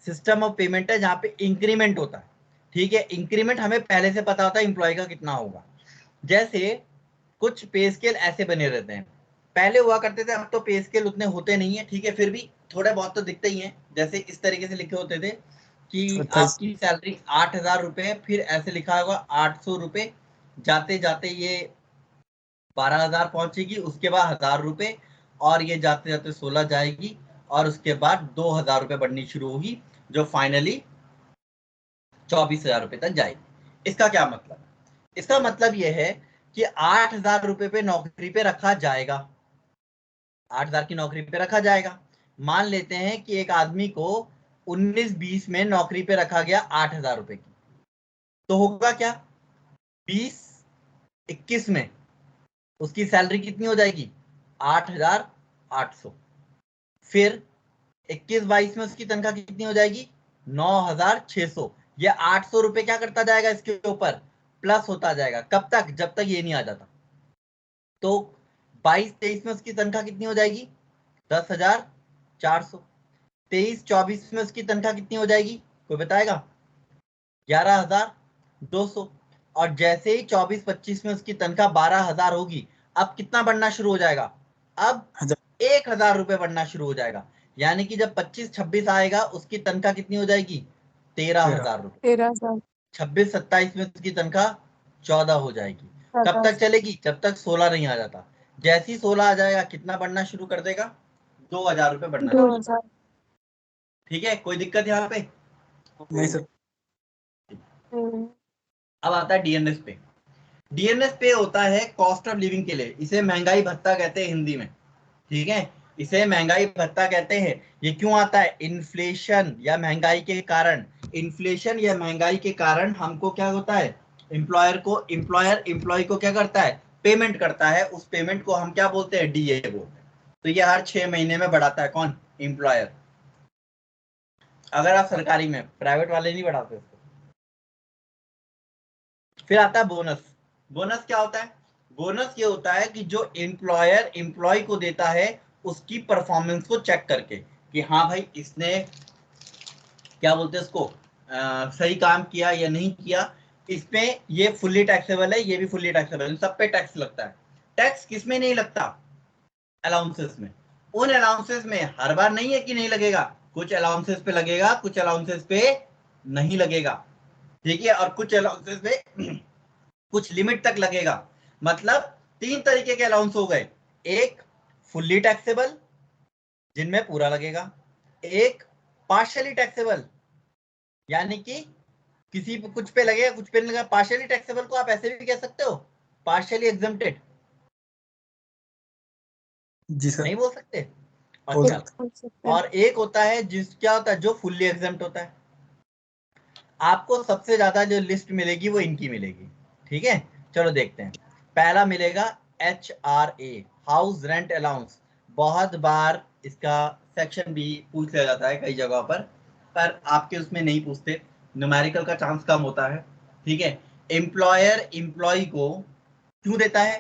सिस्टम ऑफ पेमेंट है जहाँ पे इंक्रीमेंट होता है। ठीक है, इंक्रीमेंट हमें पहले से पता होता है एम्प्लॉय का कितना होगा। जैसे कुछ पे स्केल ऐसे बने रहते हैं, पहले हुआ करते थे, अब तो पे स्केल उतने होते नहीं है। ठीक है, फिर भी थोड़े बहुत तो दिखते ही हैं। जैसे इस तरीके से लिखे होते थे कि
27।
आपकी सैलरी 8,000 रुपए, फिर ऐसे लिखा होगा 800 रुपए, जाते जाते ये 12,000 पहुंचेगी, उसके बाद 1,000 रुपए, और ये जाते जाते 16 जाएगी, और उसके बाद 2,000 रुपए बढ़नी शुरू होगी, जो फाइनली 24,000 रुपए तक जाएगी। इसका क्या मतलब है? इसका मतलब यह है कि 8,000 रुपए पे नौकरी पे रखा जाएगा, 8,000 की नौकरी पे रखा जाएगा। मान लेते हैं कि एक आदमी को 19-20 में नौकरी पे रखा गया 8,000 रुपए की, तो होगा क्या? 20-21 में उसकी सैलरी कितनी हो जाएगी? 8,800। फिर 21-22 में उसकी तनख्वाह कितनी हो जाएगी? 9,600। ये 800 रुपए क्या करता जाएगा? इसके ऊपर प्लस होता जाएगा। कब तक? जब तक ये नहीं आ जाता। तो 22-23 में उसकी तनख्वाह कितनी हो जाएगी? 10,400। 23-24 में उसकी तनख्वाह कितनी हो जाएगी? कोई बताएगा? 11,200। और जैसे ही 24-25 में उसकी तनख्वाह 12,000 होगी, अब कितना बढ़ना शुरू हो जाएगा? अब 1,000 रुपए बढ़ना शुरू हो जाएगा। यानी कि जब 25-26 आएगा, उसकी तनख्वाह कितनी हो जाएगी? 13,000 रुपए।
13,000।
26-27 में उसकी तनख्वाह 14 हो जाएगी। कब तक
14,000।
चलेगी? जब तक 16 नहीं आ जाता। जैसे ही 16 आ जाएगा, कितना बढ़ना शुरू कर देगा? 2,000 रुपए बढ़ना शुरू।
2,000।
ठीक है, कोई दिक्कत यहाँ पे?
नहीं सर।
अब आता है डीएनएस पे। डीएनएस पे होता है कॉस्ट ऑफ लिविंग के लिए, इसे महंगाई भत्ता कहते हैं हिंदी में। ठीक है, इसे महंगाई भत्ता कहते हैं। ये क्यों आता है? इन्फ्लेशन या महंगाई के कारण। इन्फ्लेशन या महंगाई के कारण हमको क्या होता है? एम्प्लॉयर एम्प्लॉय को क्या करता है? पेमेंट करता है। उस पेमेंट को हम क्या बोलते हैं? डीए बोलते हैं। तो ये हर 6 महीने में बढ़ाता है। कौन? एम्प्लॉयर। अगर आप सरकारी में, प्राइवेट वाले नहीं बढ़ाते उसको। फिर आता है बोनस। बोनस क्या होता है? बोनस ये होता है कि जो एम्प्लॉयर एम्प्लॉय को देता है उसकी परफॉर्मेंस को चेक करके, कि हाँ भाई इसने क्या बोलते हैं उसको, सही काम किया या नहीं किया। इसमें ये फुल्ली टैक्सेबल है, ये भी फुल्ली टैक्सेबल है, सब पे टैक्स लगता है। टैक्स किसमें नहीं लगता? अलाउंसेस में। उन अलाउंसेस में हर बार नहीं है कि नहीं लगेगा, कुछ अलाउंसेस पे लगेगा, कुछ अलाउंसेस पे नहीं लगेगा। ठीक है, और कुछ अलाउंसेस पे कुछ लिमिट तक लगेगा। मतलब 3 तरीके के अलाउंस हो गए। एक फुल्ली टैक्सेबल, जिनमें पूरा लगेगा। एक पार्शियली टैक्सेबल, यानी कि किसी पे कुछ पे लगेगा, कुछ पे नहीं लगेगा। पार्शियली टैक्सेबल को आप ऐसे भी कह सकते हो, पार्शियली एग्जम्प्टेड।
जी सर।
नहीं बोल सकते?
बोल
अच्छा।
सकते।
और एक होता है क्या होता है? जो फुल्ली एग्जम्प्ट होता है। आपको सबसे ज्यादा जो लिस्ट मिलेगी वो इनकी मिलेगी। ठीक है, चलो देखते हैं। पहला मिलेगा HRA, हाउस रेंट अलाउंस। बहुत बार इसका सेक्शन भी पूछ लिया जाता है कई जगह पर आपके उसमें नहीं पूछते, न्यूमेरिकल का चांस कम होता है। ठीक है, एम्प्लॉयर एम्प्लॉय को क्यों देता है?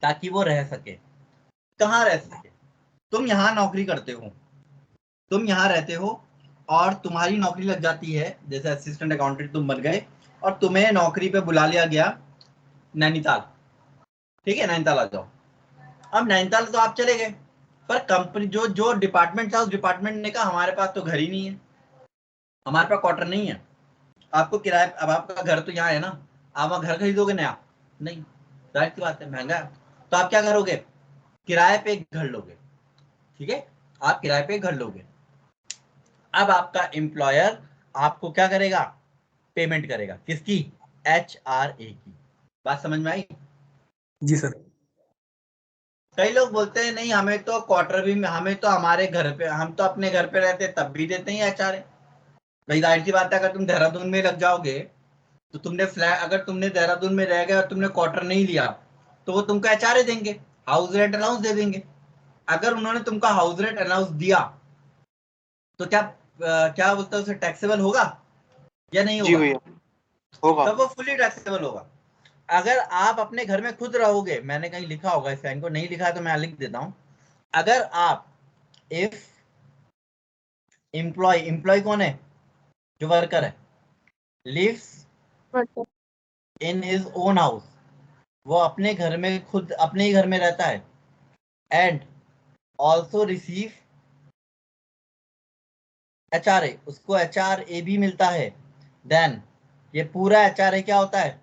ताकि वो रह सके। कहाँ रह सके? तुम यहाँ नौकरी करते हो, तुम यहाँ रहते हो, और तुम्हारी नौकरी लग जाती है, जैसे असिस्टेंट अकाउंटेंट तुम बन गए, और तुम्हें नौकरी पे बुला लिया गया नैनीताल। ठीक है, नैनीताल आ जाओ। अब नैनीताल तो आप चले गए, पर कंपनी जो जो डिपार्टमेंट था उस डिपार्टमेंट ने कहा हमारे पास तो घर ही नहीं है, हमारे पास क्वार्टर नहीं है, आपको किराए, अब आपका घर तो यहाँ है ना, आप वहाँ घर खरीदोगे नया? नहीं, जाहिर सी बात है महंगा है। तो आप क्या करोगे? किराए पे एक घर लोगे, ठीक है, आप किराए पे एक घर लोगे। अब आपका एम्प्लॉयर आपको क्या करेगा? पेमेंट करेगा, किसकी? HRA की। बात समझ में आई?
जी सर।
कई लोग बोलते हैं नहीं हमें तो क्वार्टर भी, हमें तो हमारे घर पे, हम तो अपने घर पे रहते तब भी देते हैं HRA। भाई जाहिर सी बात है, अगर तुम देहरादून में लग जाओगे तो तुमने फ्लैट, अगर तुमने देहरादून में रह गए और तुमने क्वार्टर नहीं लिया तो वो तुमको HRA देंगे, हाउस रेंट अलाउंस दे देंगे। अगर उन्होंने तुमको हाउस रेंट अलाउंस दिया तो क्या बोलते हैं उसे, टैक्सेबल होगा या नहीं
जी
होगा?
भैया होगा।
तब वो फुली टैक्सेबल होगा। अगर आप अपने घर में खुद रहोगे, मैंने कहीं लिखा होगा इस लाइन को, नहीं लिखा है तो मैं लिख देता हूं। अगर आप, इफ एम्प्लॉय कौन है? जो वर्कर है, lives in his own house, वो अपने घर में, खुद अपने ही घर में रहता है, एंड ऑल्सो रिसीव HRA, उसको HRA भी मिलता है, देन ये पूरा HRA क्या होता है?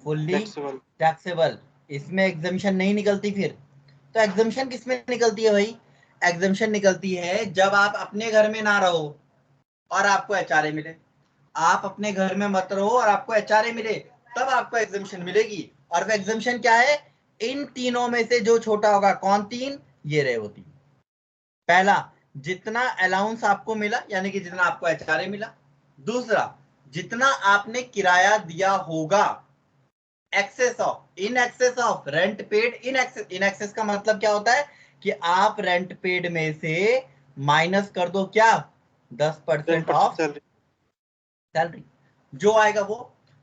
Fully
taxable.
टैक्सेबल। इसमें एग्जम्पशन नहीं निकलती फिर। तो एग्जम्पशन किस में निकलती है भाई? एग्जम्पशन निकलती है जब आप अपने घर में ना रहो और आपको HRA मिले, आप अपने घर में मत रहो और आपको HRA मिले, तब आपको एग्जम्पशन मिलेगी। और वो एग्जम्पशन क्या है? इन तीनों में से जो छोटा होगा। कौन तीन? ये रहे वो तीन। पहला, जितना अलाउंस आपको मिला, यानी कि जितना आपको HRA मिला। दूसरा, जितना आपने किराया दिया होगा, excess of, in excess of rent paid, in excess का मतलब क्या होता है कि आप रेंट पेड में से माइनस कर दो क्या? 10%
10%
ऑफ
सैलरी।
सैलरी, जो आएगा वो।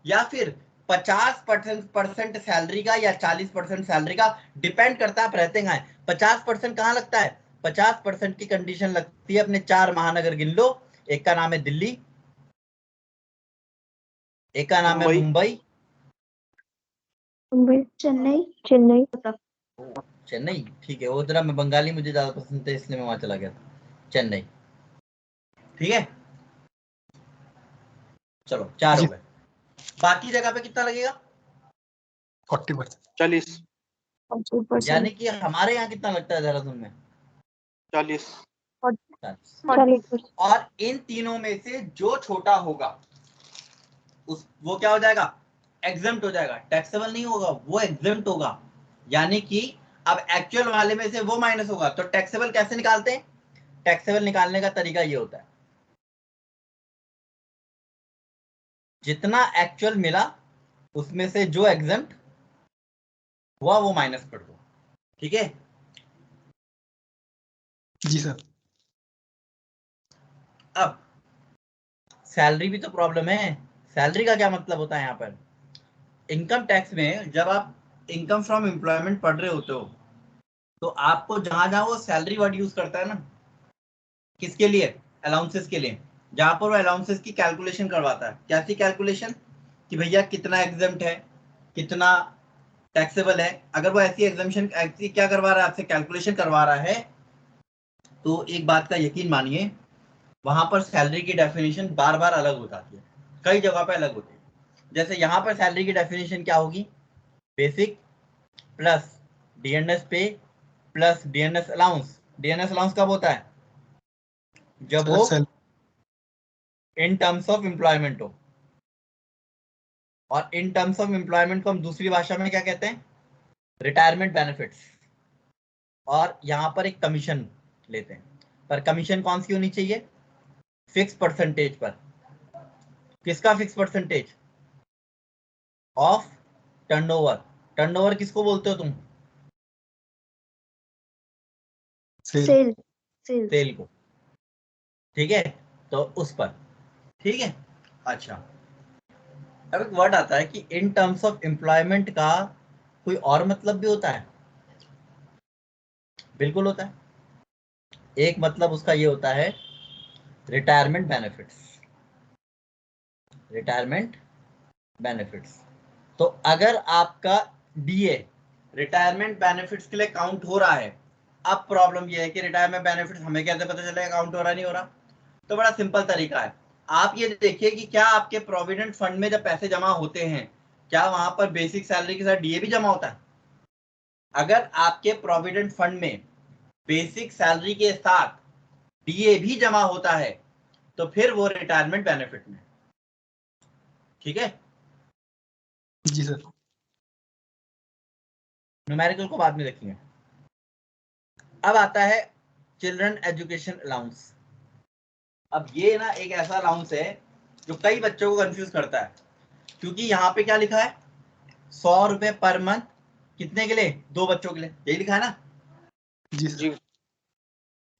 या फिर 50% सैलरी का या 40% सैलरी का, डिपेंड करता है आप रहते कहाँ है। 50% कहाँ लगता है? 50% की कंडीशन लगती है, अपने 4 महानगर गिन लो। एक का नाम है दिल्ली, एक का नाम है
मुंबई।
मुंबई,
चेन्नई। चेन्नई।
चेन्नई, ठीक है, वो जरा मैं बंगाली मुझे ज्यादा पसंद है इसलिए मैं वहां चला गया था। चेन्नई, ठीक है, चलो 4 हो
जी।
गए। बाकी जगह पे कितना लगेगा?
40%।
40।
यानी कि हमारे यहाँ कितना लगता है देहरादून में?
40।
40%।
और इन तीनों में से जो छोटा होगा वो क्या हो जाएगा? एग्जम्प्ट हो जाएगा, टैक्सेबल नहीं होगा, वो एग्जम्प्ट होगा। यानी कि अब एक्चुअल वाले में से वो माइनस होगा, तो टैक्सेबल कैसे निकालते हैं? टैक्सेबल निकालने का तरीका ये होता है, जितना एक्चुअल मिला उसमें से जो एग्जम्प्ट हुआ वो माइनस कर दो, ठीक है।
जी सर।
अब सैलरी भी तो प्रॉब्लम है। सैलरी का क्या मतलब होता है यहाँ पर? इनकम टैक्स में जब आप इनकम फ्रॉम एम्प्लॉयमेंट पढ़ रहे होते हो तो आपको जहां जहां वो सैलरी वर्ड यूज करता है ना, किसके लिए? अलाउंसेस के लिए। जहां पर वो अलाउंसेस की कैलकुलेशन करवाता है, कैसी कैलकुलेशन? कि भैया कितना एग्जम्प्ट है, कितना टैक्सेबल है। अगर वो ऐसी एग्जम्पशन, ऐसी क्या करवा रहा है आपसे, कैलकुलेशन करवा रहा है, तो एक बात का यकीन मानिए, वहां पर सैलरी की डेफिनेशन बार बार अलग हो जाती है, कई जगह पे अलग होती है। जैसे यहाँ पर सैलरी की डेफिनेशन क्या होगी? Basic plus DNS pay plus DNS allowance. DNS allowance कब होता है? जब
सर
वो
सैल
इन टर्म्स ऑफ एम्प्लॉयमेंट हो। और इन टर्म्स ऑफ एम्प्लॉयमेंट को हम दूसरी भाषा में क्या कहते हैं? Retirement benefits. और यहाँ पर एक कमीशन लेते हैं, पर कमीशन कौन सी होनी चाहिए? फिक्स परसेंटेज पर। किसका fix percentage? Of turnover. Turnover किसको बोलते हो तुम?
सेल।
सेल को, ठीक है, तो उस पर, ठीक है। अच्छा, अब एक वर्ड आता है कि इन टर्म्स ऑफ एम्प्लॉयमेंट का कोई और मतलब भी होता है? बिल्कुल होता है। एक मतलब उसका ये होता है, रिटायरमेंट बेनिफिट्स। Retirement benefits. तो अगर आपका डीए, रिटायरमेंट बेनिफिट्स के लिए काउंट हो रहा है। अब प्रॉब्लम ये है कि रिटायरमेंट बेनिफिट्स हमें कैसे पता चलेगा काउंट हो रहा नहीं हो रहा? तो बड़ा सिंपल तरीका है, आप ये देखिए कि क्या आपके प्रोविडेंट फंड में जब पैसे जमा होते हैं, क्या वहां पर बेसिक सैलरी के साथ डीए भी जमा होता है? अगर आपके प्रोविडेंट फंड में बेसिक सैलरी के साथ डीए भी जमा होता है तो फिर वो रिटायरमेंट बेनिफिट में। ठीक है
जी सर।
न्यूमेरिकल को बाद में देखेंगे। अब आता है चिल्ड्रन एजुकेशन अलाउंस। अब ये ना एक ऐसा अलाउंस है जो कई बच्चों को कंफ्यूज करता है, क्योंकि यहाँ पे क्या लिखा है 100 रुपए पर मंथ, कितने के लिए? 2 बच्चों के लिए, यही लिखा है ना?
जी सर।
जी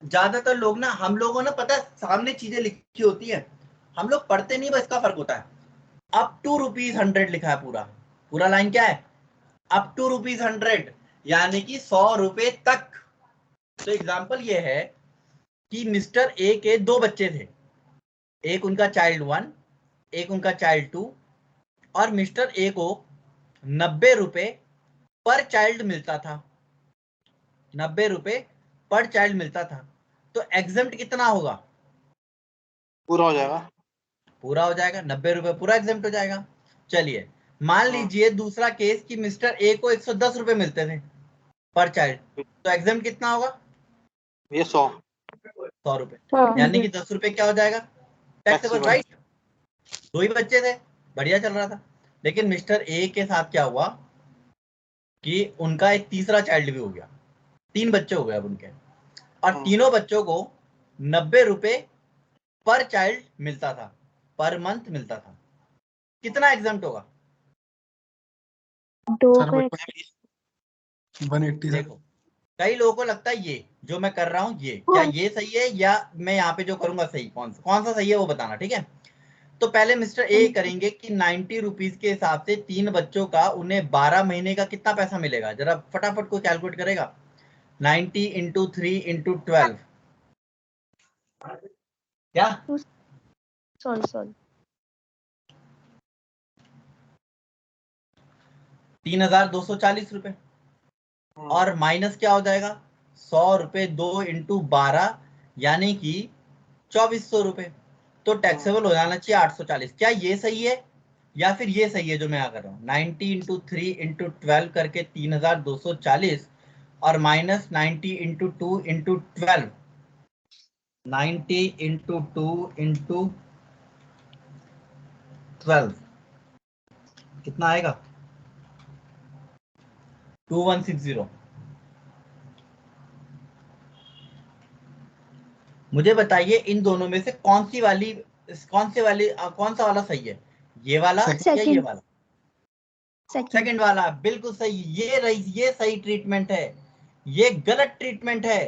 ज्यादातर लोग ना, हम लोगों ने पता है सामने चीजें लिखी होती है, हम लोग पढ़ते नहीं, बस इसका फर्क होता है। अप टू ₹100 लिखा है, पूरा पूरा लाइन क्या है? अप टू ₹100, यानी कि 100 रुपए तक। तो एग्जाम्पल ये है कि मिस्टर ए के 2 बच्चे थे, एक उनका चाइल्ड 1, एक उनका चाइल्ड 2, और मिस्टर ए को 90 रुपए पर चाइल्ड मिलता था, 90 रुपए पर चाइल्ड मिलता था। तो एग्जेम्प्ट कितना होगा?
पूरा हो जाएगा।
पूरा हो जाएगा, 90 रुपए पूरा एग्जेम्प्ट हो जाएगा। चलिए मान लीजिए दूसरा केस कि मिस्टर ए को 110 रुपए मिलते थे पर चाइल्ड, तो एग्जेम्प्ट कितना होगा?
ये 100
100 रुपए, यानी कि 10 रुपए क्या हो जाएगा? Taxable,
taxable.
राइट? 2 ही बच्चे थे, बढ़िया चल रहा था। लेकिन मिस्टर ए के साथ क्या हुआ कि उनका एक तीसरा चाइल्ड भी हो गया, 3 बच्चे हो गए अब उनके, और तीनों बच्चों को 90 रुपए पर चाइल्ड मिलता था, पर मंथ मिलता था। कितना एग्जाम्प्ट होगा?
Sir 180 sir.
देखो कई लोगों को लगता है ये जो मैं कर रहा हूं ये क्या ये सही है, या मैं यहाँ पे जो करूंगा सही, कौन सा सही है वो बताना, ठीक है? तो पहले मिस्टर ए करेंगे कि 90 रुपीज के हिसाब से 3 बच्चों का उन्हें 12 महीने का कितना पैसा मिलेगा, जरा फटाफट को कैलकुलेट करेगा। 90 इंटू 3 इंटू 12 क्या?
सॉरी
3,240 रुपए, और माइनस क्या हो जाएगा 100 रुपए 2 इंटू 12, यानी कि 2400 रुपए। तो टैक्सेबल हो जाना चाहिए 840। क्या ये सही है या फिर ये सही है जो मैं यहाँ कर रहा हूँ? 90 इंटू 3 इंटू 12 करके 3,240, और minus 90 into 2 into 12, 90 into 2 into 12 कितना आएगा? 2160। मुझे बताइए इन दोनों में से कौन सा वाला सही है, ये वाला या ये वाला? सेकंड वाला बिल्कुल सही। ये सही ट्रीटमेंट है, ये गलत ट्रीटमेंट है।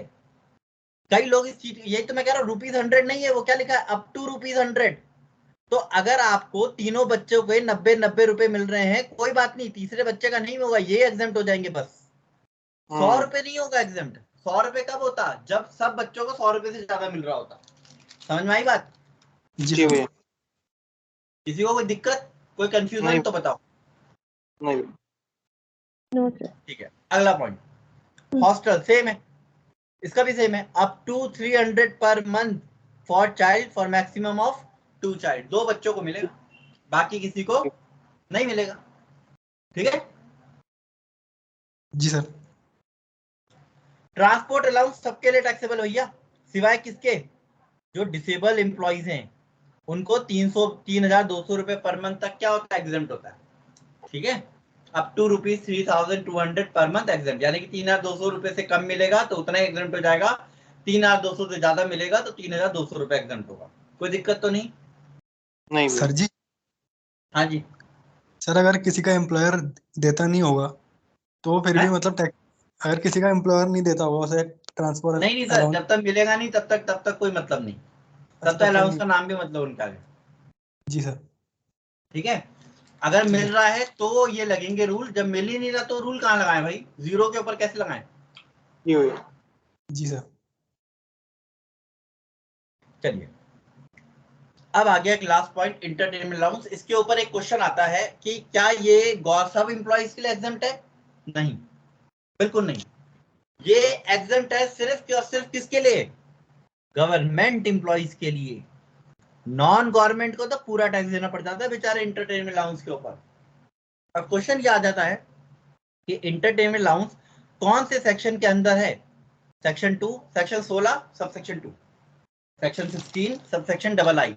कई लोग इस चीज, यही तो मैं कह रहा हूँ, ₹100 नहीं है, वो क्या लिखा है अप टू ₹100। तो अगर आपको तीनों बच्चों के 90 रुपए मिल रहे हैं, कोई बात नहीं, तीसरे बच्चे का नहीं होगा, ये एग्जेम्प्ट हो जाएंगे बस। 100 रुपए नहीं होगा एग्जेम्प्ट। 100 रुपए कब होता? जब सब बच्चों को 100 रुपए से ज्यादा मिल रहा होता। समझ में आई बात?
जी भैया।
किसी को कोई दिक्कत, कोई कंफ्यूजन
नहीं
तो बताओ।
नहीं।
ठीक है, अगला पॉइंट, हॉस्टल सेम है, इसका भी सेम है, up to 300 per month for child for maximum of 2 child. 2 बच्चों को मिलेगा, बाकी किसी को नहीं मिलेगा। ठीक है?
जी सर।
ट्रांसपोर्ट अलाउंस सबके लिए टैक्सेबल भैया, सिवाय किसके? जो डिसेबल एम्प्लॉइज हैं उनको 3,200 रुपए पर मंथ तक क्या होता है? एग्जेम्प्ट होता है। ठीक है, up to ₹3,200 per month exempt, यानी कि 3,200 रुपए से कम मिलेगा तो उतना ही एग्जेम्प्ट हो जाएगा, 3,200 से ज्यादा मिलेगा तो 3,200 रुपए एग्जेम्प्ट होगा। कोई दिक्कत तो नहीं?
नहीं
सर जी।
हाँ जी।
सर अगर किसी का एम्प्लॉयर देता नहीं होगा तो फिर भी
है?
मतलब टैक्स, अगर किसी का एम्प्लॉयर नहीं देता होगा उसे ट्रांसफर
नहीं सर,
अलाउंस
जब तक मिलेगा नहीं तब तक कोई मतलब नहीं, तब तक अलाउंस का नाम भी मतलब उनका है।
जी सर।
ठीक है, अगर मिल रहा है तो ये लगेंगे रूल, जब मिल ही नहीं रहा तो रूल कहाँ लगाएं भाई, जीरो के ऊपर कैसे लगाएं?
ये भैया।
जी सर।
चलिए अब आ गया एक लास्ट पॉइंट, इंटरटेनमेंट अलाउंस। इसके ऊपर एक क्वेश्चन आता है कि क्या ये सब एम्प्लॉइज के लिए एग्जेम्प्ट है? नहीं, बिल्कुल नहीं। ये एग्जम्प्ट है सिर्फ और सिर्फ किसके लिए? गवर्नमेंट एम्प्लॉइज के लिए। नॉन गवर्नमेंट को तो पूरा टैक्स देना पड़ जाता है बेचारे इंटरटेनमेंट अलाउंस के ऊपर। अब क्वेश्चन क्या आ जाता है कि इंटरटेनमेंट अलाउंस कौन से सेक्शन के अंदर है? Section 2, section 16, sub section 2, section 16, sub section II।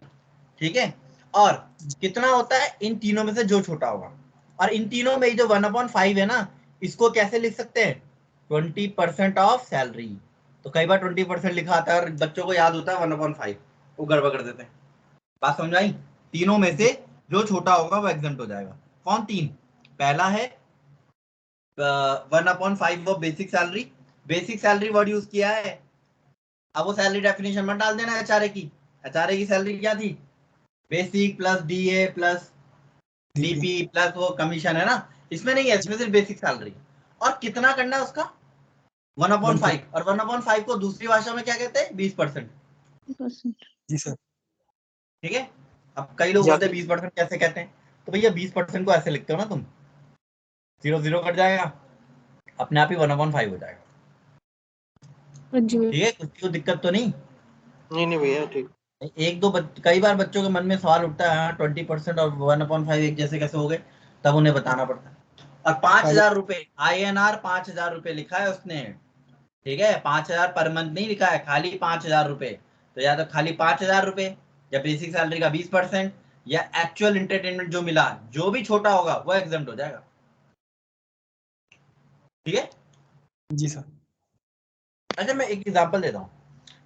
ठीक है, और कितना होता है इन तीनों में से जो छोटा होगा। और इन तीनों में जो 1/5 है ना, इसको कैसे लिख सकते हैं? 20% ऑफ सैलरी। तो कई बार 20% लिखा आता है और बच्चों को याद होता है 1/5, वो गड़बड़ कर देते हैं। बात समझ आई? तीनों में से जो छोटा होगा वो एग्जम्प्ट हो जाएगा। कौन तीन? पहला है 1/5 of basic salary. Basic salary word use किया है। अब वो सैलरी डेफिनेशन मत डाल देना एचआरए की। एचआरए की सैलरी क्या थी? Basic plus DA plus DP plus वो कमीशन है ना, इसमें नहीं है, इसमें सिर्फ बेसिक सैलरी। और कितना करना है उसका? 1/5। और 1/5 को दूसरी भाषा में क्या कहते हैं? 20%।
जी सर।
ठीक है, अब कई लोग बोलते हैं 20% कैसे कहते हैं, तो भैया 20% को ऐसे लिखते हो ना तुम, 0 कट जाएगा, अपने आप ही 1/5 हो जाएगा। ठीक है, कुछ को दिक्कत तो नहीं?
नहीं भैया ठीक।
एक दो कई बार बच्चों के मन में सवाल उठता है 20% और 1/5 एक जैसे कैसे हो गए, तब उन्हें बताना पड़ता है। और 5,000 रुपए INR 5,000 रुपए लिखा है उसने। ठीक है, 5,000 पर मंथ नहीं लिखा है, खाली 5,000 रुपए। तो या तो खाली 5,000 रुपए, या बेसिक सैलरी का 20%, या एक्चुअल एंटरटेनमेंट जो मिला, जो भी छोटा होगा वो एग्जम्प्ट हो जाएगा। ठीक है
जी सर।
अच्छा, मैं एक एग्जांपल देता हूँ।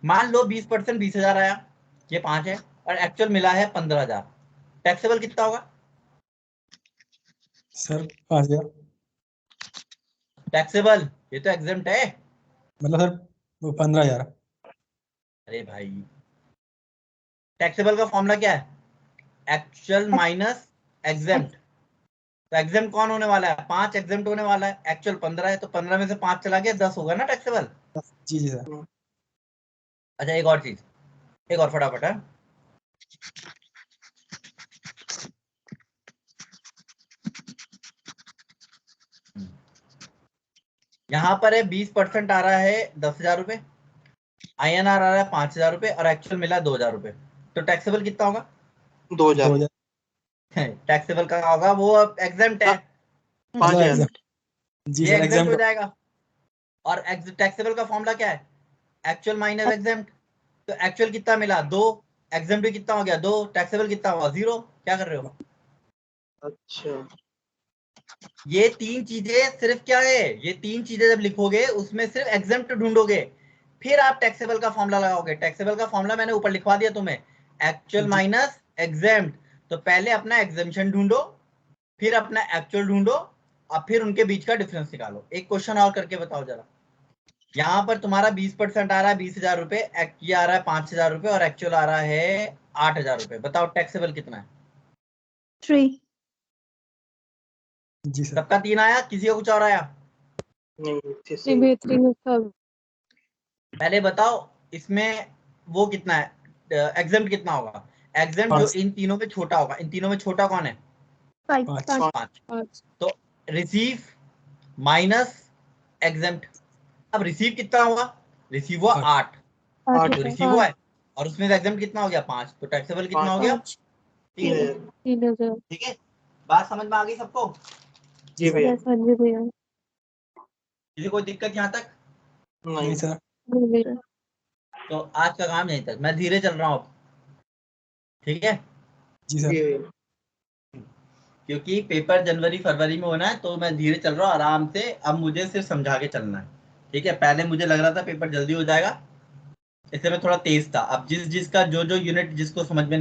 मान लो 20% 20,000 आया, ये 5 है, और एक्चुअल मिला है 15,000। टैक्सेबल कितना होगा
सर? 5,000।
टैक्सेबल? ये तो एग्जम्प्ट है।
मतलब सर वो 15,000।
अरे भाई, टैक्सेबल का फॉर्मूला क्या है? Actual minus exempt. तो एग्जम्प्ट कौन होने वाला है? 5 एग्जम्प्ट होने वाला है, एक्चुअल 15 है, तो 15 में से 5 चला गया, 10 होगा ना टैक्सेबल।
जी जी सर।
अच्छा, एक और चीज, एक और फटाफट है। यहाँ पर है 20% आ रहा है 10,000 रुपए, INR आ रहा है 5,000 रुपए, और एक्चुअल मिला 2,000 रुपए। तो टैक्सेबल कितना होगा?
2,000।
टैक्सेबल का होगा, वो एग्जम्प्ट है,
5,000।
जी
ये
सर।
एग्जम्प्ट हो
एग्जाम।
जाएगा। और टैक्सेबल का फॉर्मूला क्या है? Actual minus exempt. तो एक्चुअल कितना मिला? 2, एग्जम्प्ट कितना हो गया? 2, टैक्सेबल कितना हुआ? 0। क्या कर रहे हो?
अच्छा,
ये तीन चीजें सिर्फ क्या है, ये तीन चीजें जब लिखोगे उसमें सिर्फ एग्जम्प्ट ढूंढोगे, फिर आप टैक्सेबल का फॉर्मूला लगाओगे। टैक्सेबल का फॉर्मूला मैंने ऊपर लिखवा दिया तुम्हें, एक्चुअल माइनस एग्जम्प्ट। तो पहले अपना एग्जम्पशन ढूंढो, फिर अपना एक्चुअल ढूंढो, और फिर उनके बीच का डिफरेंस निकालो। एक क्वेश्चन और करके बताओ जरा। यहाँ पर तुम्हारा 20% आ रहा है 20,000 रुपए, ये आ रहा है 5,000 रुपए, और एक्चुअल आ रहा है 8,000 रुपए। बताओ टैक्सेबल कितना है?
3।
जी सर।
सबका 3 आया, किसी का कुछ और आया?
नहीं
बेहतरीन है।
पहले बताओ इसमें वो कितना है, एग्जम्प्ट कितना होगा? एग्जम्प्ट जो
5।
इन तीनों में छोटा होगा। इन तीनों में छोटा कौन है?
5।
5। तो रिसीव माइनस एग्जम्प्ट। अब रिसीव कितना होगा? रिसीव हुआ 8,
8।
तो रिसीव हुआ है, और उसमें से एग्जम्प्ट कितना हो गया? 5। तो टैक्सेबल कितना हो गया? 3।
3,000।
ठीक है, बात समझ में आ गई सबको?
जी भैया।
हाँ जी भैया।
किसी कोई दिक्कत यहाँ तक?
नहीं सर।
नहीं भैया।
तो आज का काम यहीं तक, मैं धीरे चल रहा हूँ अब। ठीक है,
जी सर।
क्योंकि पेपर जनवरी फरवरी में होना है, तो मैं धीरे चल रहा हूँ आराम से। अब मुझे सिर्फ समझा के चलना है। ठीक है, पहले मुझे लग रहा था पेपर जल्दी हो जाएगा, इससे मैं थोड़ा तेज था। अब जिसका जो यूनिट जिसको समझ में